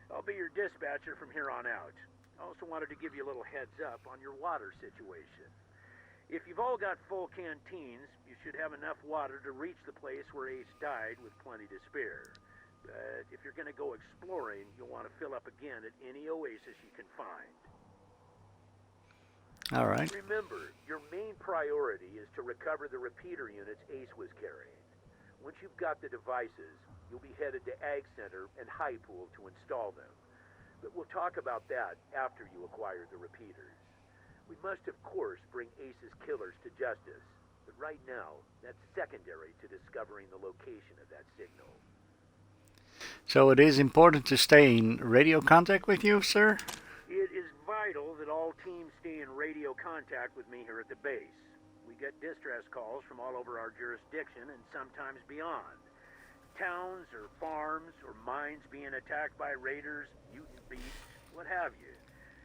I'll be your dispatcher from here on out. I also wanted to give you a little heads up on your water situation. If you've all got full canteens, you should have enough water to reach the place where Ace died with plenty to spare. But if you're going to go exploring, you'll want to fill up again at any oasis you can find. All right. Remember, your main priority is to recover the repeater units Ace was carrying. Once you've got the devices, you'll be headed to Ag Center and High Pool to install them. But we'll talk about that after you acquire the repeaters. We must, of course, bring Ace's killers to justice. But right now, that's secondary to discovering the location of that signal. So it is important to stay in radio contact with you, sir? It is vital that all teams stay in radio contact with me here at the base. We get distress calls from all over our jurisdiction and sometimes beyond. Towns or farms or mines being attacked by raiders, mutant beasts, what have you.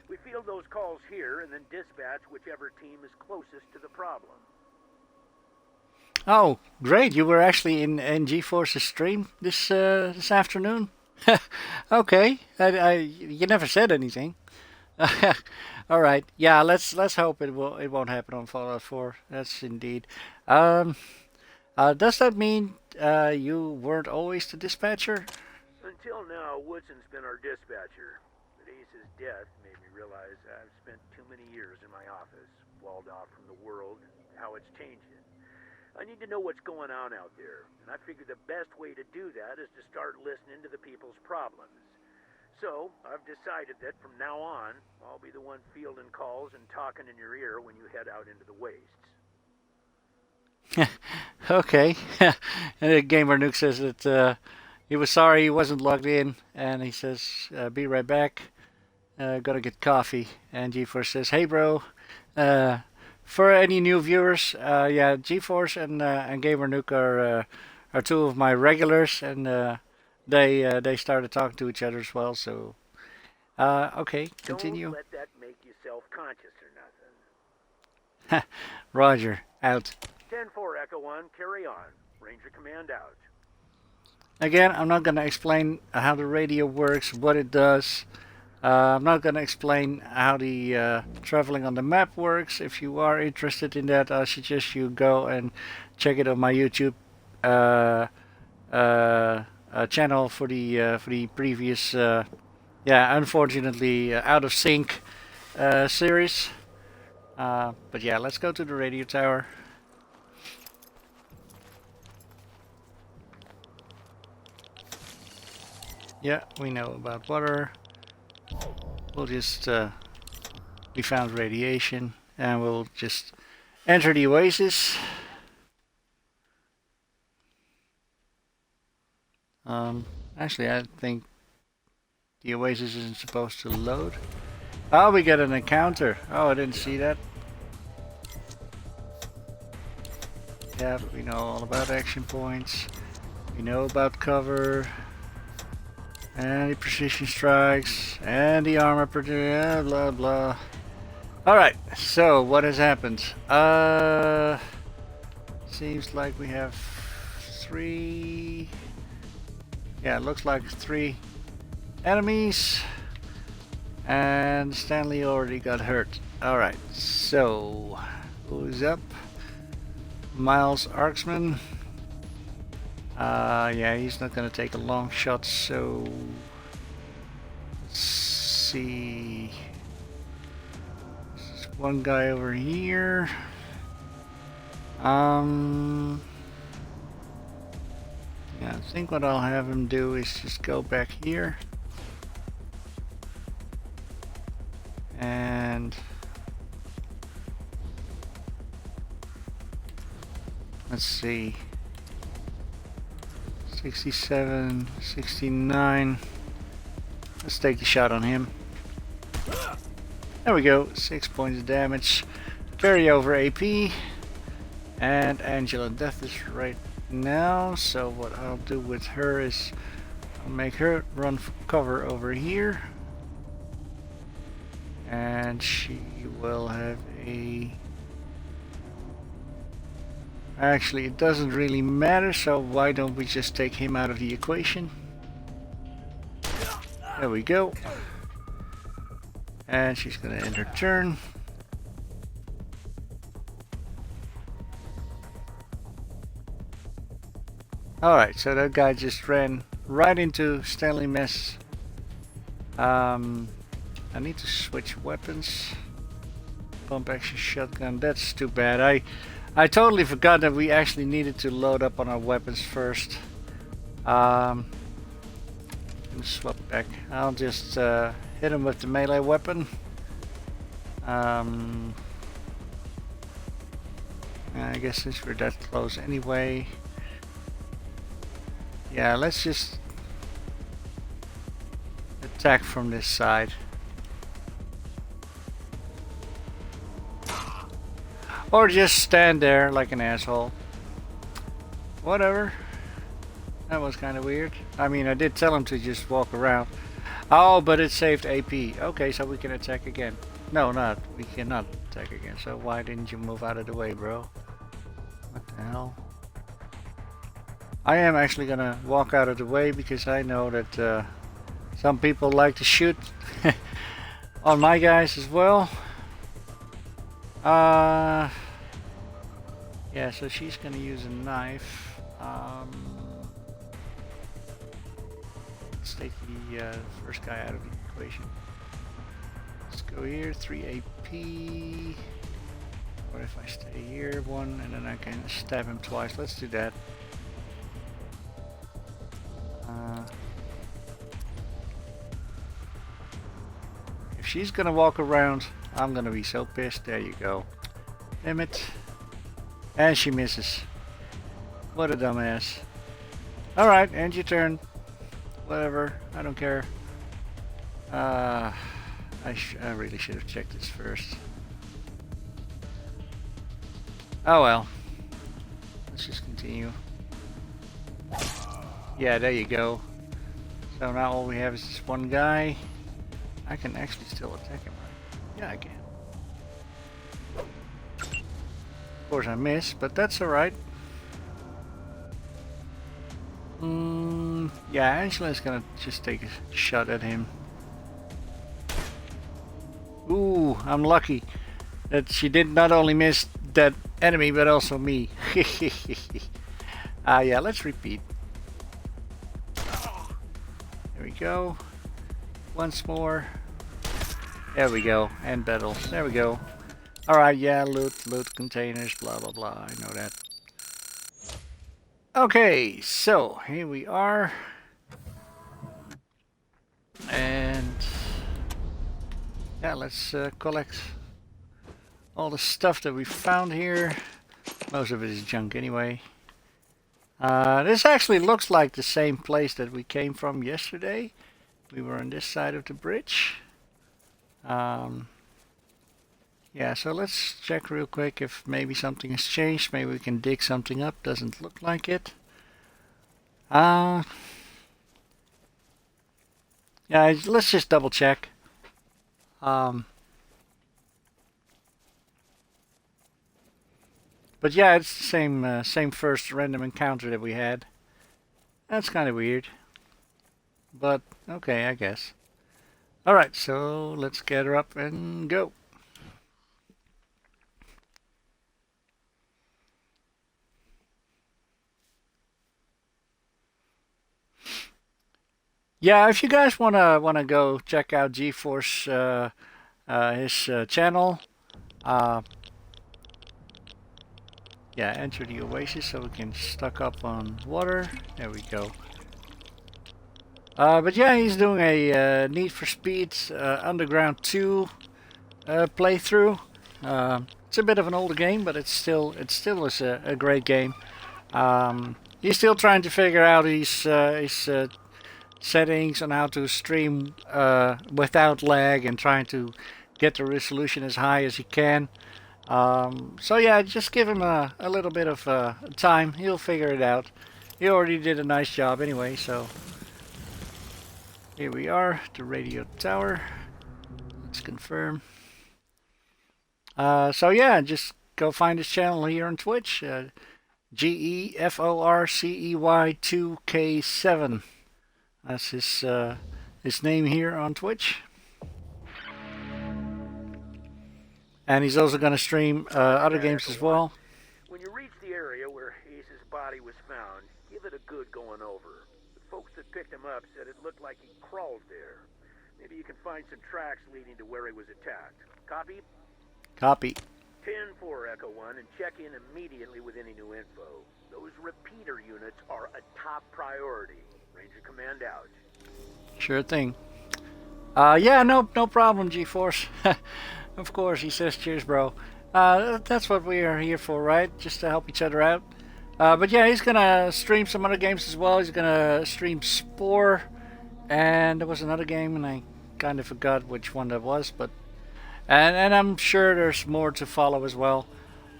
We field those calls here and then dispatch whichever team is closest to the problem. Oh, great. You were actually in G-Force's stream this afternoon? Okay. You never said anything. All right. Yeah, let's hope it won't happen on Fallout 4. That's indeed. Does that mean you weren't always the dispatcher? Until now, Woodson's been our dispatcher. But Ace's death made me realize I've spent too many years in my office, walled off from the world, how it's changing. I need to know what's going on out there, and I figure the best way to do that is to start listening to the people's problems. So, I've decided that from now on, I'll be the one fielding calls and talking in your ear when you head out into the wastes. Okay. And Gamer Nuke says that he was sorry he wasn't logged in, and he says, be right back. Gotta get coffee. And GeForce says, hey bro, for any new viewers, yeah, GeForce and Gamer Nuke are two of my regulars, and they started talking to each other as well. So, okay, continue. Don't let that make you self-conscious or nothing. Roger, out. 10-4 Echo 1, carry on. Ranger Command out. Again, I'm not gonna explain how the radio works, what it does. I'm not going to explain how the traveling on the map works. If you are interested in that, I suggest you go and check it on my YouTube channel for the previous, yeah, unfortunately out of sync series. But yeah, let's go to the radio tower. Yeah, we know about water. We'll just, we found radiation, and we'll just enter the oasis. Actually, I think the oasis isn't supposed to load. Oh, we get an encounter. Oh, I didn't see that. Yeah, but we know all about action points. We know about cover. And the precision strikes, and the armor, blah blah. Alright, so what has happened? Seems like we have 3... Yeah, it looks like 3 enemies. And Stanley already got hurt. Alright, so who's up? Miles Arksman. Yeah, he's not gonna take a long shot, so let's see. There's one guy over here. Yeah, I think what I'll have him do is just go back here. And let's see. 67, 69. Let's take the shot on him. There we go. 6 points of damage. Carry over AP. And Angela Death is right now. So what I'll do with her is I'll make her run for cover over here. And she will have a Actually, it doesn't really matter, so why don't we just take him out of the equation? There we go. And she's gonna end her turn. Alright, so that guy just ran right into Stanley Mess. I need to switch weapons. Pump action shotgun, that's too bad. I totally forgot that we actually needed to load up on our weapons first. Swap back. I'll just hit him with the melee weapon. I guess since we're that close anyway. Yeah, let's just attack from this side. Or just stand there like an asshole. Whatever. That was kind of weird. I mean, I did tell him to just walk around. Oh, but it saved AP. Okay, so we can attack again. No, not. We cannot attack again. So why didn't you move out of the way, bro? What the hell? I am actually gonna walk out of the way because I know that some people like to shoot on my guys as well. Yeah, so she's gonna use a knife. Let's take the first guy out of the equation. Let's go here, 3 AP. What if I stay here, 1, and then I can stab him twice? Let's do that. If she's gonna walk around, I'm gonna be so pissed. There you go. Damn it. And she misses. What a dumbass. Alright, end your turn. Whatever, I don't care. I really should have checked this first. Oh well. Let's just continue. Yeah, there you go. So now all we have is this one guy. I can actually still attack him, right? Yeah, I can. Of course I miss, but that's alright. Yeah, Angela's gonna just take a shot at him. Ooh, I'm lucky that she did not only miss that enemy, but also me. Yeah, let's repeat. There we go. Once more. There we go. End battle. There we go. Alright, yeah, loot containers, blah blah blah. I know that. Okay, so here we are. And yeah, let's collect all the stuff that we found here. Most of it is junk anyway. This actually looks like the same place that we came from yesterday. We were on this side of the bridge. Yeah, so let's check real quick if maybe something has changed. Maybe we can dig something up. Doesn't look like it. Yeah, let's just double check. But yeah, it's the same first random encounter that we had. That's kind of weird. But okay, I guess. Alright, so let's get her up and go. Yeah, if you guys wanna go check out GeForce, his channel, yeah, enter the Oasis so we can stock up on water. There we go. But yeah, he's doing a Need for Speed Underground 2 playthrough. It's a bit of an older game, but it still is a great game. He's still trying to figure out his settings on how to stream without lag and trying to get the resolution as high as he can. So yeah, just give him a little bit of time. He'll figure it out. He already did a nice job anyway, so here we are, the radio tower. Let's confirm. So yeah, just go find his channel here on Twitch. GEFORCEY2K7. That's his name here on Twitch. And he's also going to stream other games as well. When you reach the area where Ace's body was found, give it a good going over. The folks that picked him up said it looked like he crawled there. Maybe you can find some tracks leading to where he was attacked. Copy? Copy. 10-4 Echo 1 and check in immediately with any new info. Those repeater units are a top priority. Ranger Command out. Sure thing. Yeah, no problem, G-Force. Of course, he says cheers, bro. That's what we are here for, right? Just to help each other out. But yeah, he's gonna stream some other games as well. He's gonna stream Spore, and there was another game, and I kind of forgot which one that was. But and I'm sure there's more to follow as well.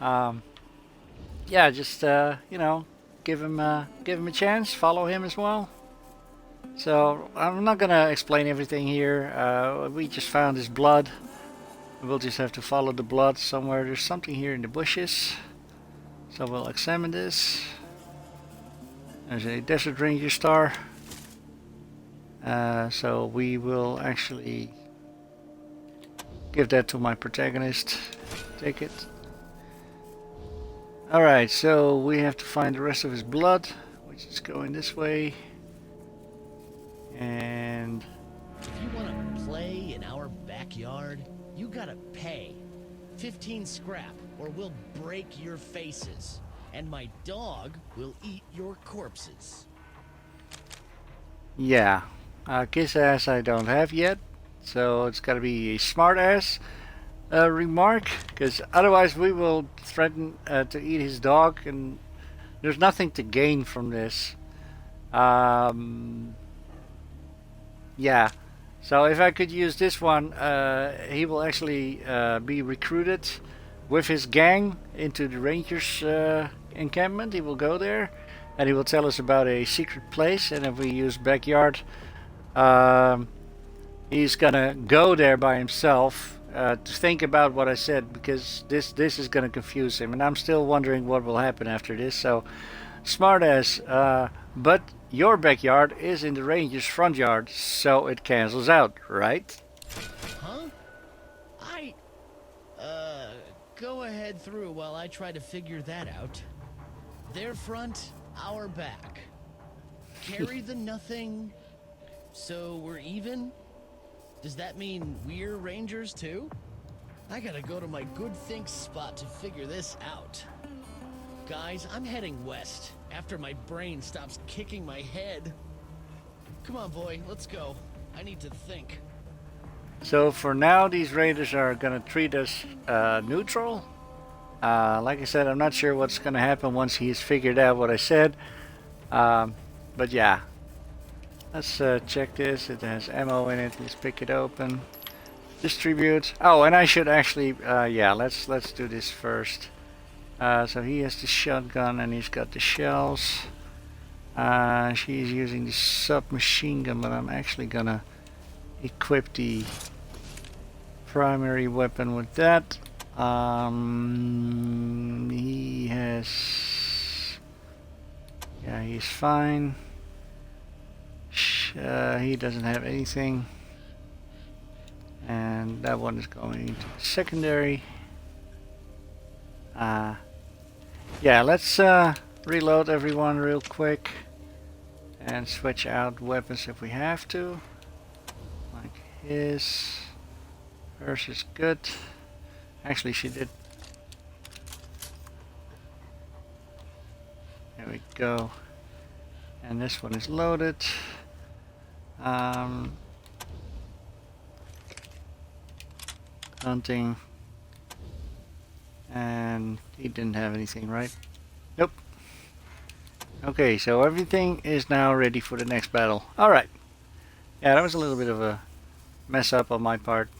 Yeah, just you know, give him a chance. Follow him as well. So I'm not gonna explain everything here. We just found his blood. We'll just have to follow the blood somewhere. There's something here in the bushes. So we'll examine this. There's a Desert Ranger star. So we will actually give that to my protagonist. Take it. Alright, so we have to find the rest of his blood, which is going this way. And if you want to play in our backyard, you gotta pay. 15 scrap, or we'll break your faces. And my dog will eat your corpses. yeah, kiss ass I don't have yet. So it's gotta be a smart ass remark. Because otherwise we will threaten to eat his dog. And there's nothing to gain from this. Yeah. So if I could use this one, he will actually be recruited with his gang into the Rangers encampment. He will go there and he will tell us about a secret place, and if we use backyard, he's gonna go there by himself to think about what I said, because this is gonna confuse him, and I'm still wondering what will happen after this. So smart ass, but your backyard is in the Rangers' front yard, so it cancels out, right? Huh? Go ahead through while I try to figure that out. Their front, our back. Carry the nothing, so we're even? Does that mean we're Rangers too? I gotta go to my good think spot to figure this out. Guys, I'm heading west, after my brain stops kicking my head. Come on, boy, let's go. I need to think. So for now, these raiders are gonna treat us neutral. Like I said, I'm not sure what's gonna happen once he's figured out what I said. But yeah, let's check this. It has ammo in it. Let's pick it open. Distribute. Oh, and I should actually, yeah, let's do this first. So he has the shotgun and he's got the shells. She's using the submachine gun, but I'm actually gonna equip the primary weapon with that. He has, yeah, he's fine. He doesn't have anything, and that one is going into the secondary. Yeah, let's reload everyone real quick and switch out weapons if we have to. Like his. Hers is good. Actually, she did. There we go. And this one is loaded. Hunting. And he didn't have anything, right? Nope. Okay, so everything is now ready for the next battle. Alright. Yeah, that was a little bit of a mess up on my part.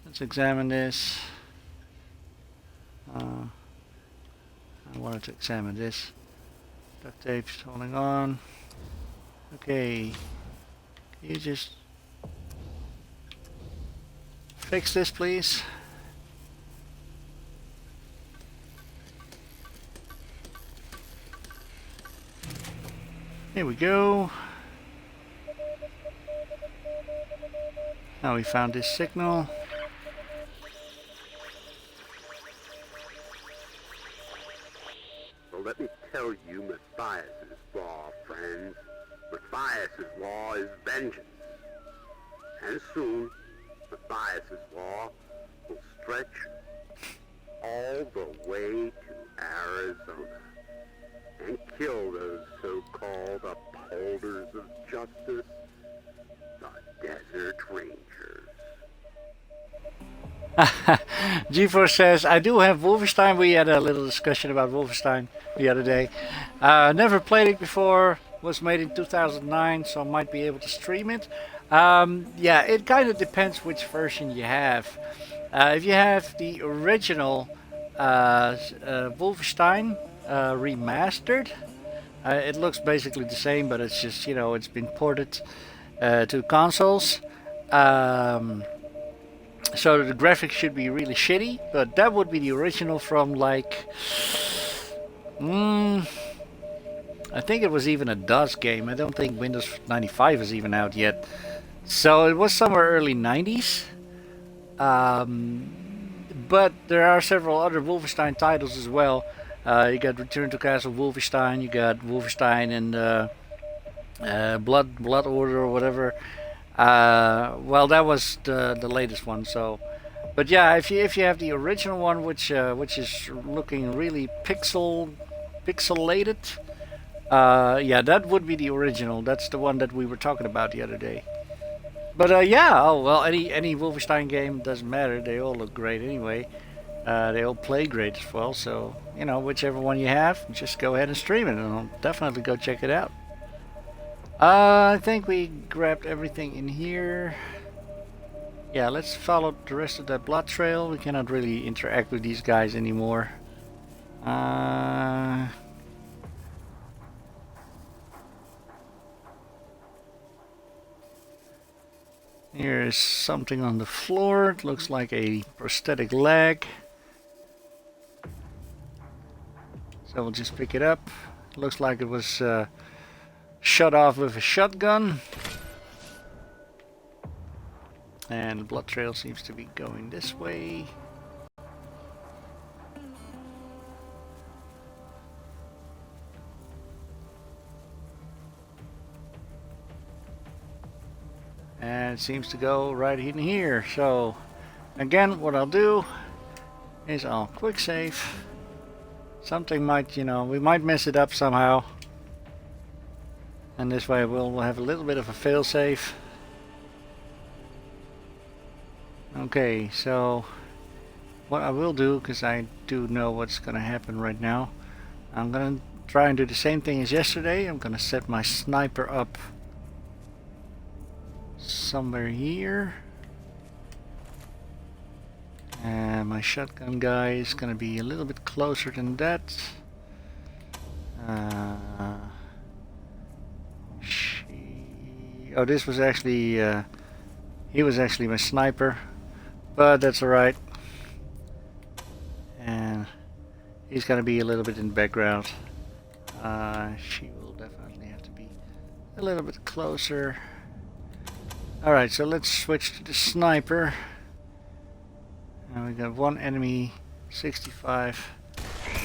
Let's examine this. I wanted to examine this. Duct tape's holding on. Okay. Can you just fix this, please? Here we go. Now we found this signal. So let me tell you Matthias's law, friends. Matthias's law is vengeance. And soon, Matthias's law will stretch all the way to Arizona and kill those so-called upholders of justice, the Desert Rangers. G4 says, I do have Wolfenstein. We had a little discussion about Wolfenstein the other day. Never played it before. Was made in 2009, so I might be able to stream it. Yeah, it kind of depends which version you have. If you have the original Wolfenstein remastered, it looks basically the same, but it's just, you know, it's been ported to consoles. So the graphics should be really shitty, but that would be the original from like... I think it was even a DOS game. I don't think Windows 95 is even out yet. So it was somewhere early 90s. But there are several other Wolfenstein titles as well. You got Return to Castle Wolfenstein, you got Wolfenstein and Blood Order or whatever. Well, that was the latest one. So, but yeah, if you have the original one, which is looking really pixelated, yeah, that would be the original. That's the one that we were talking about the other day. But yeah, oh well, any Wolfenstein game doesn't matter. They all look great anyway. They all play great as well. So you know, whichever one you have, just go ahead and stream it, and I'll definitely go check it out. I think we grabbed everything in here. Yeah, let's follow the rest of that blood trail. We cannot really interact with these guys anymore. Here's something on the floor. It looks like a prosthetic leg. So we'll just pick it up. It looks like it was shot off with a shotgun. And the blood trail seems to be going this way. And it seems to go right in here. So again, what I'll do is I'll quick save. Something might, you know, we might mess it up somehow. And this way we'll have a little bit of a fail-safe. Okay, so what I will do, because I do know what's going to happen right now, I'm going to try and do the same thing as yesterday. I'm going to set my sniper up somewhere here. And my shotgun guy is going to be a little bit closer than that. Oh, this was actually, he was actually my sniper, but that's alright. And he's going to be a little bit in the background. She will definitely have to be a little bit closer. Alright, so let's switch to the sniper. And we got one enemy, 65.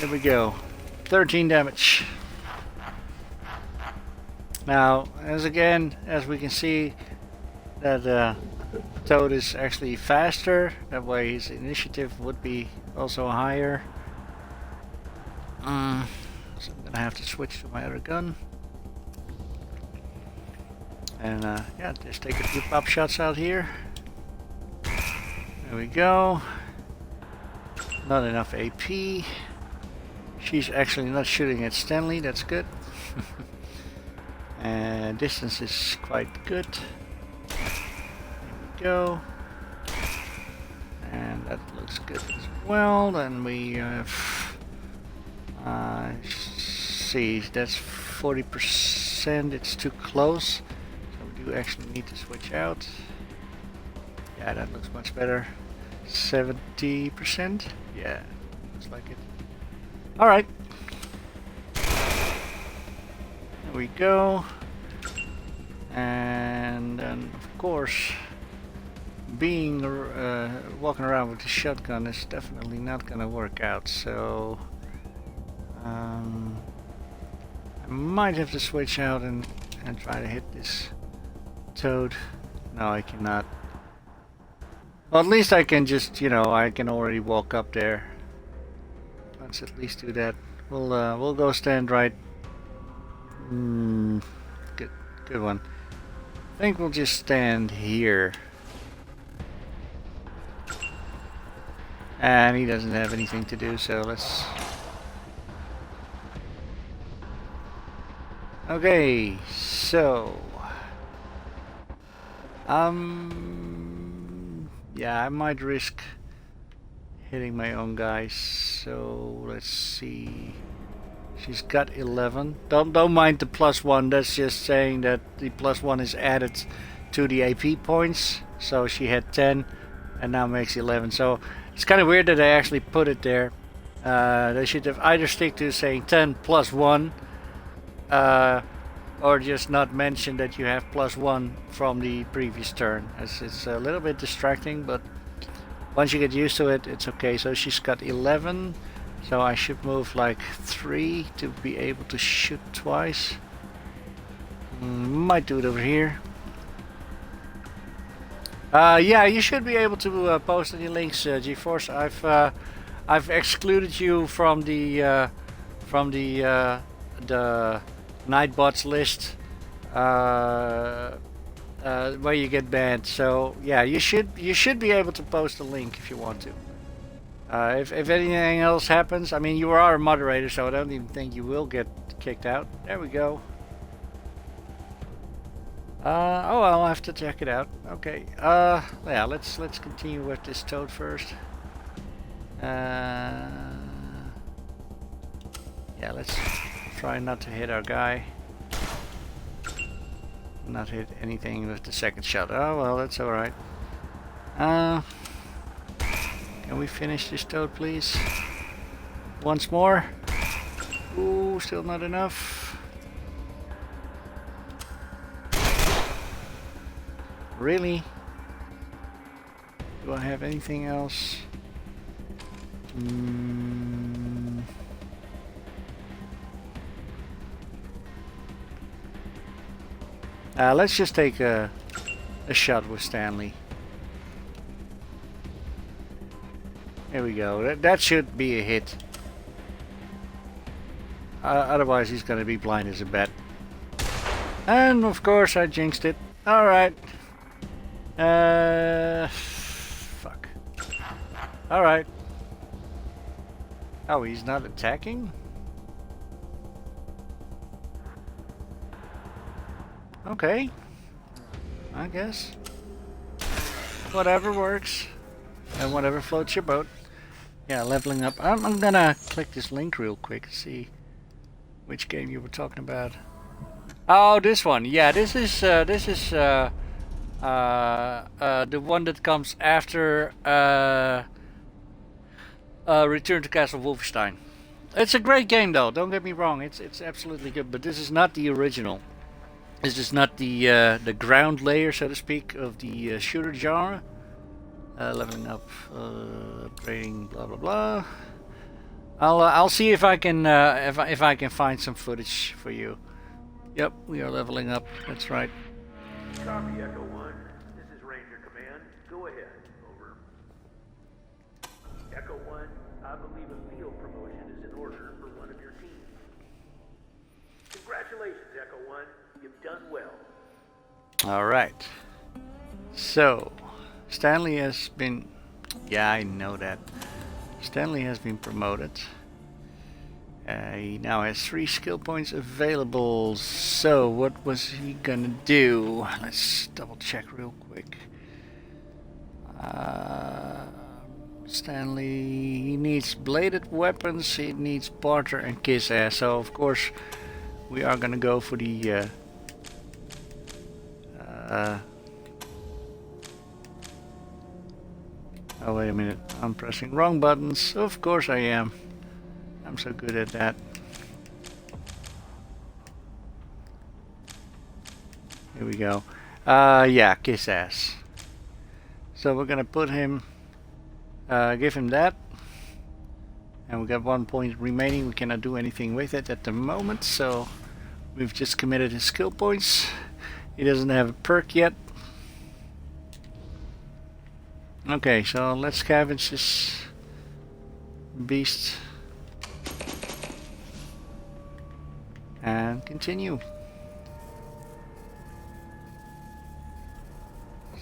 There we go. 13 damage. Now, as we can see, that Toad is actually faster. That way his initiative would be also higher. So I'm gonna have to switch to my other gun. And yeah, just take a few pop shots out here. There we go. Not enough AP. She's actually not shooting at Stanley, that's good. And distance is quite good. There we go. And that looks good as well. Then we have... see, that's 40%, it's too close. So we do actually need to switch out. Yeah, that looks much better. 70%? Yeah, looks like it. Alright. There we go. And then, of course, being walking around with the shotgun is definitely not gonna work out. So I might have to switch out and try to hit this toad. No, I cannot. Well, at least I can just, you know, I can already walk up there. Let's at least do that. We'll go stand right. Good one. I think we'll just stand here. And he doesn't have anything to do, so let's... Okay, so... yeah, I might risk hitting my own guys, so let's see. She's got 11. Don't mind the +1, that's just saying that the +1 is added to the AP points. So she had 10 and now makes 11. So it's kind of weird that they actually put it there. They should have either stick to saying 10 +1 or just not mention that you have +1 from the previous turn. It's a little bit distracting, but once you get used to it, it's okay. So she's got 11. So I should move like 3 to be able to shoot twice. Might do it over here. Yeah, you should be able to post any links, GeForce. I've excluded you from the Nightbots list where you get banned. So yeah, you should be able to post a link if you want to. If anything else happens, I mean, you are a moderator, so I don't even think you will get kicked out. There we go. Oh, I'll have to check it out. Okay. Yeah, let's continue with this toad first. Yeah, let's try not to hit our guy. Not hit anything with the second shot. Oh well, that's all right. Can we finish this toad, please? Once more. Ooh, still not enough. Really? Do I have anything else? Let's just take a shot with Stanley. There we go. That should be a hit. Otherwise he's gonna be blind as a bat. And of course I jinxed it. Alright. Fuck. Alright. Oh, he's not attacking? Okay. I guess. Whatever works. And whatever floats your boat. Yeah, leveling up. I'm gonna click this link real quick and see which game you were talking about. Oh, this one. Yeah, this is the one that comes after Return to Castle Wolfenstein. It's a great game, though. Don't get me wrong. It's absolutely good. But this is not the original. This is not the ground layer, so to speak, of the shooter genre. Leveling up, upgrading, blah blah blah. I'll see if I can if I can find some footage for you. Yep, we are leveling up. That's right. Copy, Echo 1. This is Ranger Command. Go ahead. Over. Echo 1, I believe a field promotion is in order for one of your teams. Congratulations, Echo 1. You've done well. All right. So, Stanley has been... Yeah, I know that. Stanley has been promoted. He now has 3 skill points available. So, what was he gonna do? Let's double check real quick. Stanley, he needs bladed weapons, he needs barter and kiss ass. So, of course, we are gonna go for the... oh, wait a minute. I'm pressing wrong buttons. Of course I am. I'm so good at that. Here we go. Yeah, kiss ass. So we're gonna put him, give him that. And we got 1 point remaining. We cannot do anything with it at the moment, so we've just committed his skill points. He doesn't have a perk yet. Okay, so let's scavenge this beast and continue.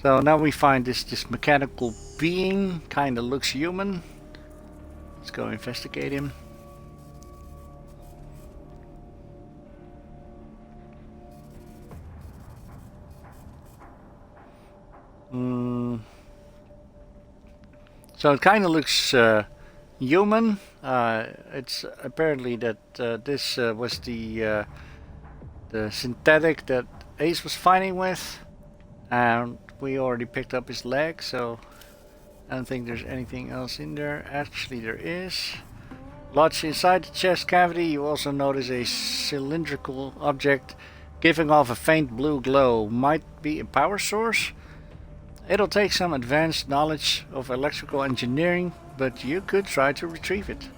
So now we find this mechanical being, kinda looks human. Let's go investigate him. So it kind of looks human. It's apparently that this was the synthetic that Ace was fighting with, and we already picked up his leg, so I don't think there's anything else in there. Actually, there is. Lodged inside the chest cavity, you also notice a cylindrical object giving off a faint blue glow. Might be a power source. It'll take some advanced knowledge of electrical engineering, but you could try to retrieve it.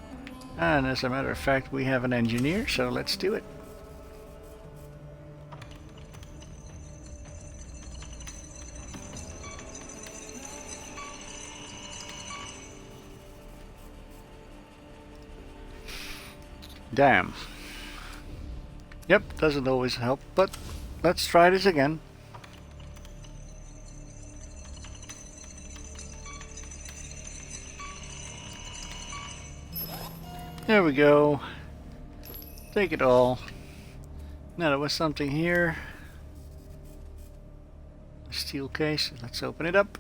And as a matter of fact, we have an engineer, so let's do it. Damn. Yep, doesn't always help, but let's try this again. There we go. Take it all. Now there was something here. A steel case. Let's open it up.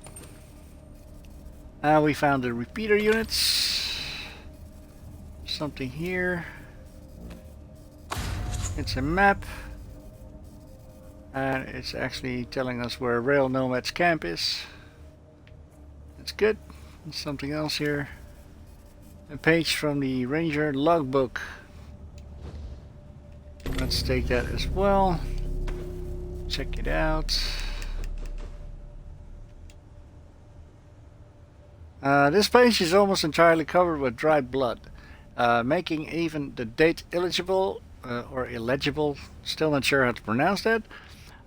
We found the repeater units. Something here. It's a map. And it's actually telling us where Rail Nomad's camp is. That's good. There's something else here. A page from the Ranger logbook. Let's take that as well. Check it out. This page is almost entirely covered with dried blood, making even the date illegible or illegible. Still not sure how to pronounce that.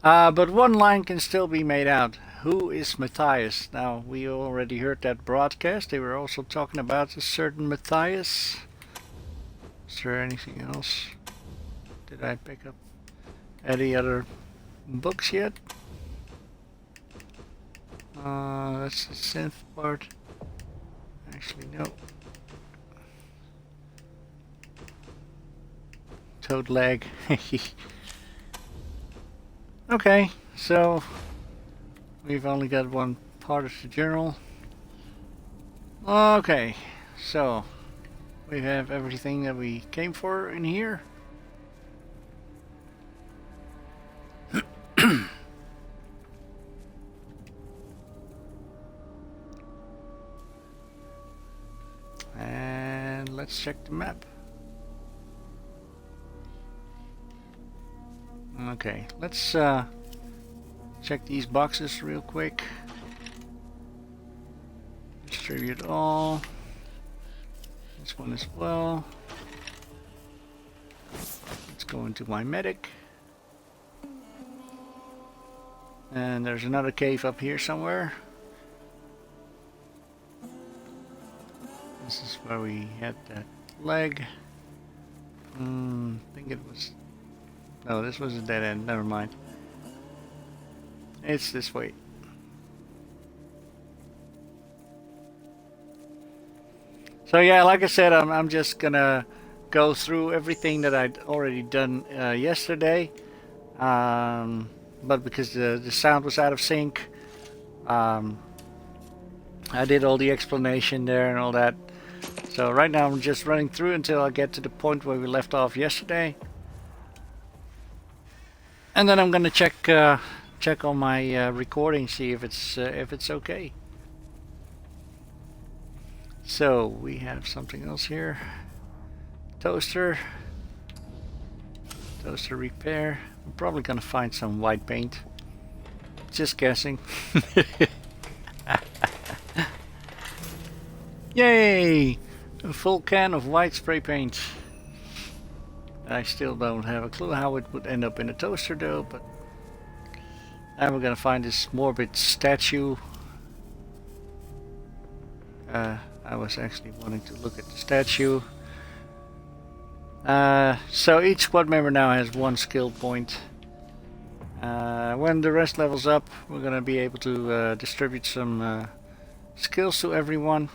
But one line can still be made out. Who is Matthias? Now, we already heard that broadcast. They were also talking about a certain Matthias. Is there anything else? Did I pick up any other books yet? That's the synth part. Actually, no. Toad lag. Okay, so we've only got one part of the journal. Okay, so we have everything that we came for in here. And let's check the map. Okay, let's check these boxes real quick. Distribute all. This one as well. Let's go into my medic. And there's another cave up here somewhere. This is where we had that leg. I think it was... No, this was a dead end. Never mind. It's this way. So yeah, like I said, I'm just gonna go through everything that I'd already done yesterday. But because the sound was out of sync, I did all the explanation there and all that. So right now I'm just running through until I get to the point where we left off yesterday. And then I'm gonna check on my recording, see if it's okay. So we have something else here. Toaster repair. I'm probably gonna find some white paint. just guessing. Yay! A full can of white spray paint. I still don't have a clue how it would end up in a toaster though, but now we're gonna find this morbid statue. I was actually wanting to look at the statue. So each squad member now has 1 skill point. When the rest levels up, we're gonna be able to distribute some skills to everyone.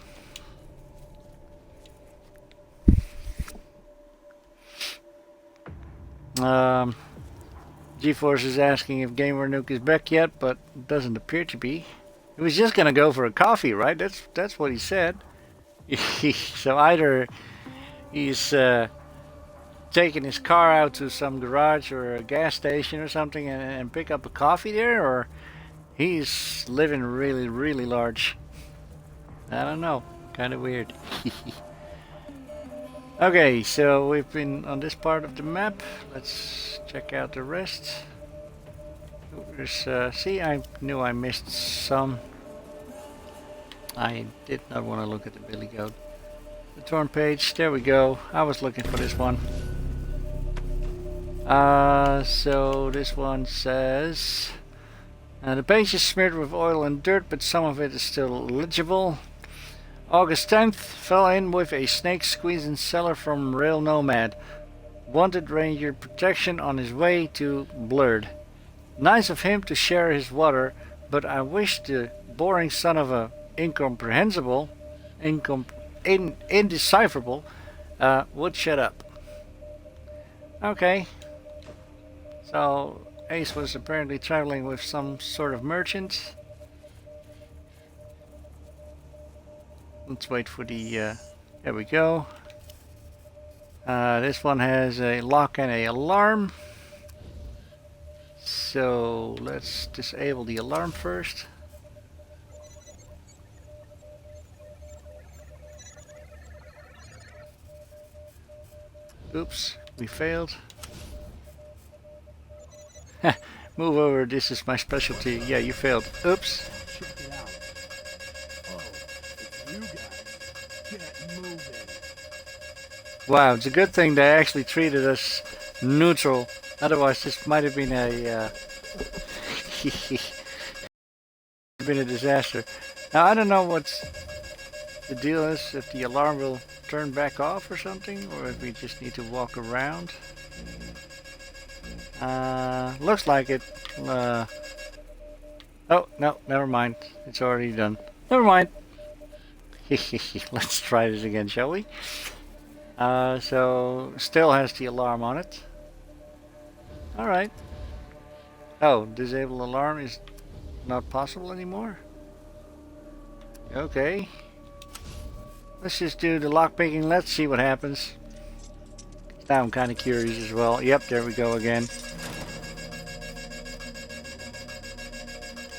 GeForce is asking if Gamer Nuke is back yet, but it doesn't appear to be. He was just gonna go for a coffee, right? That's what he said. So either he's taking his car out to some garage or a gas station or something and pick up a coffee there, or he's living really, really large. I don't know. Kind of weird. Okay, so we've been on this part of the map. Let's check out the rest. There's, see, I knew I missed some. I did not want to look at the Billy Goat. The torn page, there we go. I was looking for this one. So this one says... the page is smeared with oil and dirt, but some of it is still legible. August 10th, fell in with a snake squeezing seller from Rail Nomad. Wanted ranger protection on his way to Blurred. Nice of him to share his water, but I wish the boring son of a indecipherable would shut up. Okay. So Ace was apparently traveling with some sort of merchant. Let's wait for the, there we go. This one has a lock and a alarm. So let's disable the alarm first. Oops, we failed. Move over, this is my specialty. Yeah, you failed. Oops. Wow, it's a good thing they actually treated us neutral. Otherwise, this might have been a been a disaster. Now I don't know what the deal is. If the alarm will turn back off or something, or if we just need to walk around. Looks like it. Oh no, never mind. It's already done. Never mind. Let's try this again, shall we? So still has the alarm on it. Alright. Oh, disable alarm is not possible anymore? Okay. Let's just do the lockpicking. Let's see what happens. Now I'm kind of curious as well. Yep, there we go again.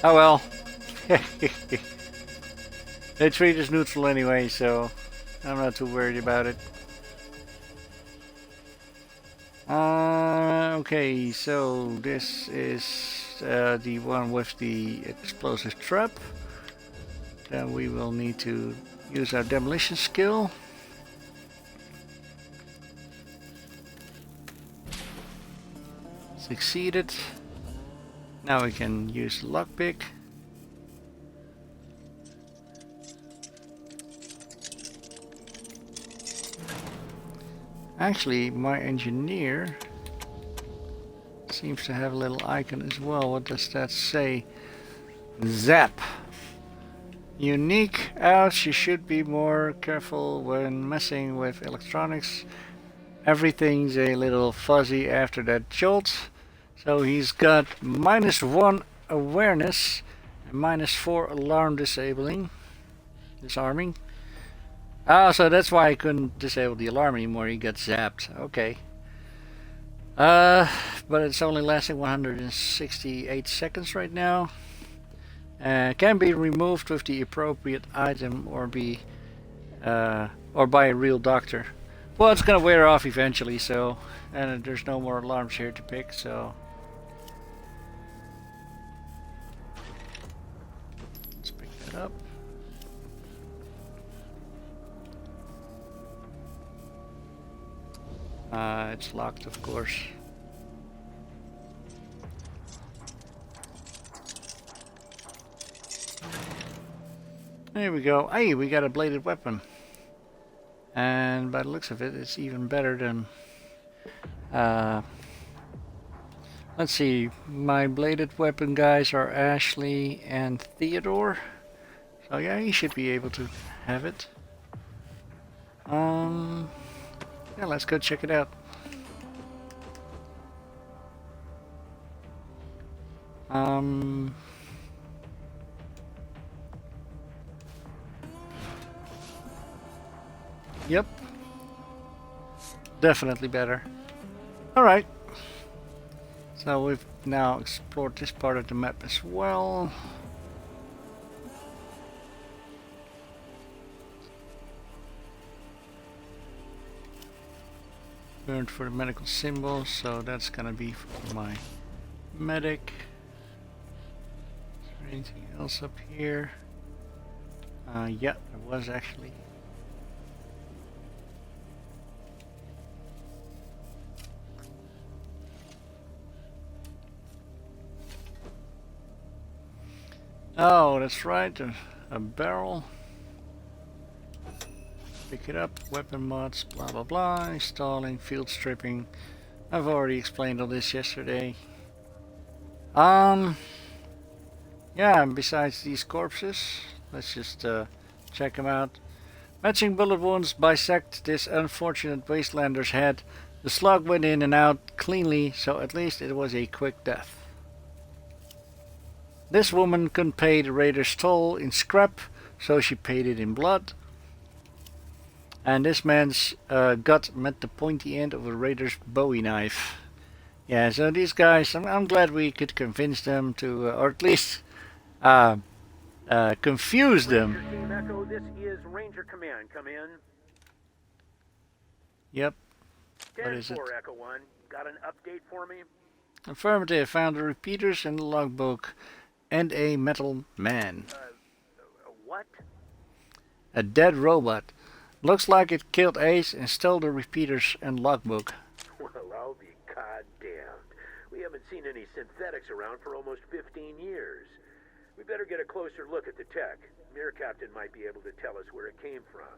Oh well. They treat us neutral anyway, so I'm not too worried about it. Okay, so this is the one with the explosive trap. Then we will need to use our demolition skill. Succeeded. Now we can use the lockpick. Actually, my engineer seems to have a little icon as well. What does that say? Zap. Unique. Ouch, you should be more careful when messing with electronics. Everything's a little fuzzy after that jolt. So he's got -1 awareness and -4 alarm disarming. Ah, so that's why I couldn't disable the alarm anymore. He got zapped. Okay. But it's only lasting 168 seconds right now. Can be removed with the appropriate item or by a real doctor. Well, it's gonna wear off eventually, so, and there's no more alarms here to pick, so. up. It's locked, of course. There we go. Hey, we got a bladed weapon. And by the looks of it, it's even better than... let's see. My bladed weapon guys are Ashley and Theodore. So yeah, he should be able to have it. Yeah, let's go check it out. Yep. Definitely better. Alright. So we've now explored this part of the map as well. Burned for the medical symbol, so that's gonna be for my medic. Is there anything else up here? Yeah, there was actually. Oh, that's right, a barrel. Pick it up, weapon mods, blah blah blah, installing, field stripping. I've already explained all this yesterday. Yeah, and besides these corpses, let's just check them out. Matching bullet wounds bisect this unfortunate wastelander's head. The slug went in and out cleanly, so at least it was a quick death. This woman couldn't pay the raider's toll in scrap, so she paid it in blood. And this man's gut met the pointy end of a raider's bowie knife. Yeah, so these guys, I'm glad we could convince them to, or at least confuse them. Ranger Team Echo, this is Ranger Command. Come in. Yep. What is it? 10-4, Echo 1. Got an update for me? Affirmative. Found the repeaters in the logbook and a metal man. What? A dead robot. Looks like it killed Ace and stole the repeaters and logbook. Well, I'll be goddamned. We haven't seen any synthetics around for almost 15 years. We better get a closer look at the tech. Mir Captain might be able to tell us where it came from.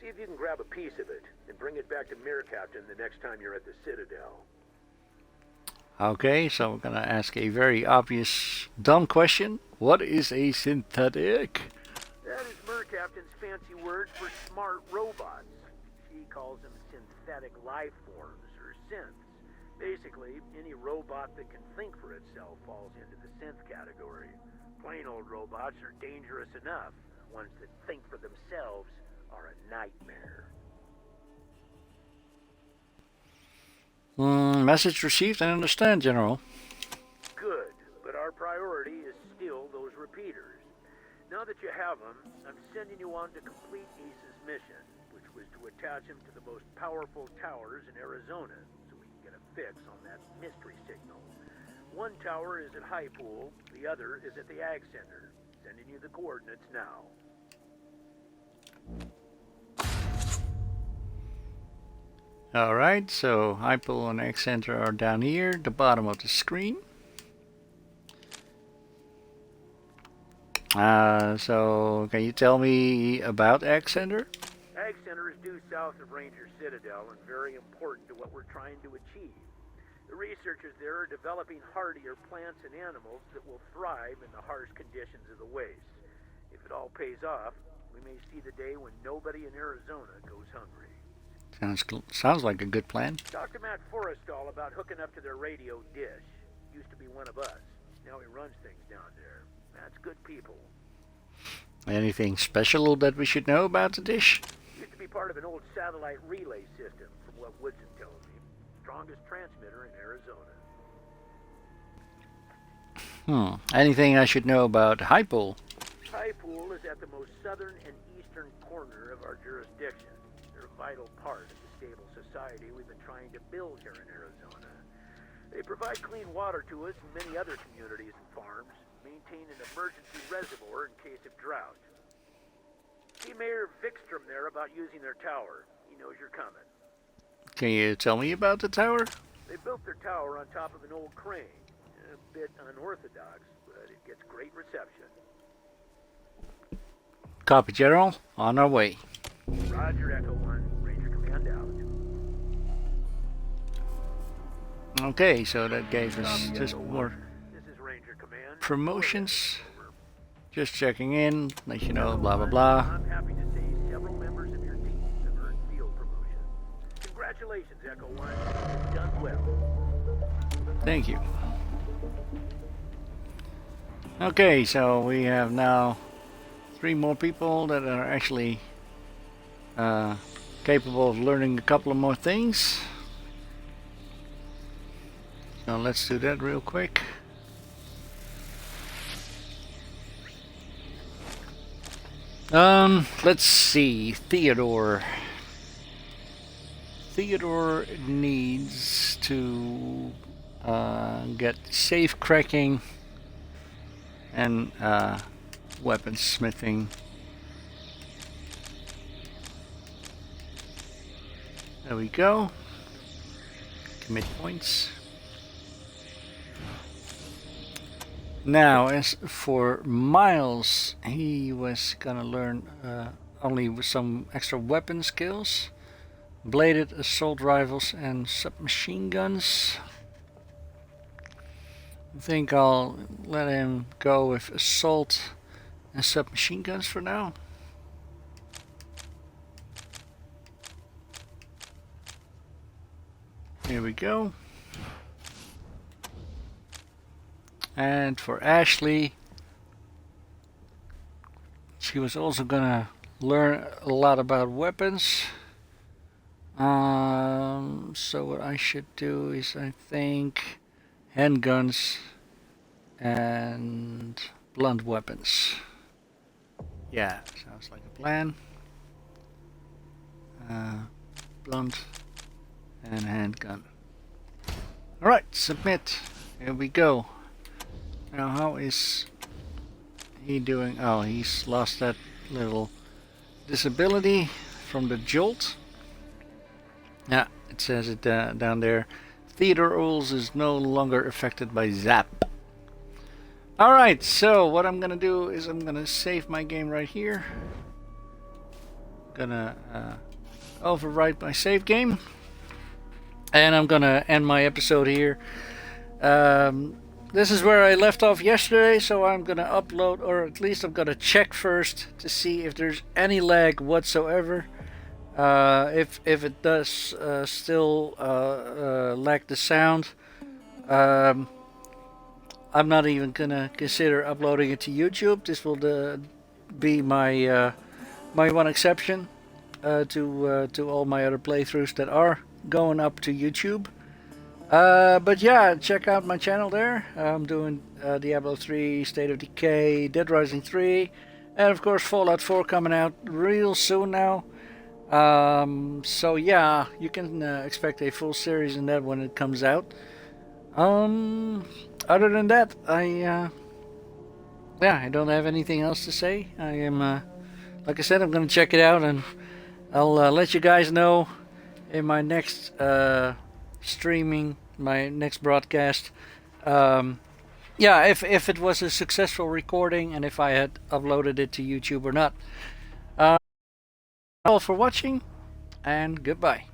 See if you can grab a piece of it and bring it back to Mir Captain the next time you're at the Citadel. Okay, so we're gonna ask a very obvious, dumb question. What is a synthetic? That is Mir Captain's fancy word for smart robots. She calls them synthetic life forms, or synths. Basically, any robot that can think for itself falls into the synth category. Plain old robots are dangerous enough. Ones that think for themselves are a nightmare. Message received and understand, General. Good, but our priority is still those repeaters. Now that you have them, I'm sending you on to complete Ace's mission, which was to attach him to the most powerful towers in Arizona, so we can get a fix on that mystery signal. One tower is at High Pool, the other is at the Ag Center. Sending you the coordinates now. Alright, so High Pool and Ag Center are down here, the bottom of the screen. So can you tell me about Ag Center? Ag Center is due south of Ranger Citadel and very important to what we're trying to achieve. The researchers there are developing hardier plants and animals that will thrive in the harsh conditions of the waste. If it all pays off, we may see the day when nobody in Arizona goes hungry. Sounds like a good plan. Talk to Matt Forrestal about hooking up to their radio dish. Used to be one of us. Now he runs things down there. That's good people. Anything special that we should know about the dish? Used to be part of an old satellite relay system, from what Woodson tells me. Strongest transmitter in Arizona. Anything I should know about High Pool? High Pool is at the most southern and eastern corner of our jurisdiction. They're a vital part of the stable society we've been trying to build here in Arizona. They provide clean water to us and many other communities and farms. maintain an emergency reservoir in case of drought. See Mayor Vikstrom there about using their tower. He knows you're coming. Can you tell me about the tower? They built their tower on top of an old crane. A bit unorthodox, but it gets great reception. Copy, General. On our way. Roger, Echo 1. Ranger Command out. Okay, so that gave us Copy, just Echo more 1. This is Ranger Command. promotions. Over. Just checking in, let you know, Echo blah blah 1, blah. I'm happy to say several members of your team have earned field promotion. Congratulations, Echo 1. You've done well. Thank you. Okay, so we have now 3 more people that are actually capable of learning a couple of more things. So let's do that real quick. Let's see. Theodore needs to get safe cracking and weapon smithing. There we go. Commit points. Now, as for Miles, he was gonna learn only with some extra weapon skills. Bladed assault rifles and submachine guns. I think I'll let him go with assault and submachine guns for now. Here we go. And for Ashley, she was also gonna learn a lot about weapons. So what I should do is, I think, handguns and blunt weapons. Yeah, sounds like a plan. Blunt and handgun. Alright, submit. Here we go. Now, how is he doing? Oh, he's lost that little disability from the jolt. Yeah, it says it down there. Theodore Oles is no longer affected by zap. Alright, so what I'm gonna do is I'm gonna save my game right here. Gonna overwrite my save game. And I'm gonna end my episode here. This is where I left off yesterday, so I'm gonna upload, or at least I'm gonna check first to see if there's any lag whatsoever. If it does still lack the sound, I'm not even gonna consider uploading it to YouTube. This will be my my one exception to all my other playthroughs that are going up to YouTube. But yeah, check out my channel there. I'm doing Diablo 3, State of Decay, Dead Rising 3, and of course Fallout 4 coming out real soon now. So yeah, you can expect a full series in that when it comes out. Other than that, I don't have anything else to say. I am, like I said, I'm gonna check it out, and I'll let you guys know in my next streaming, my next broadcast. Yeah, if it was a successful recording and if I had uploaded it to YouTube or not. All for watching, and goodbye.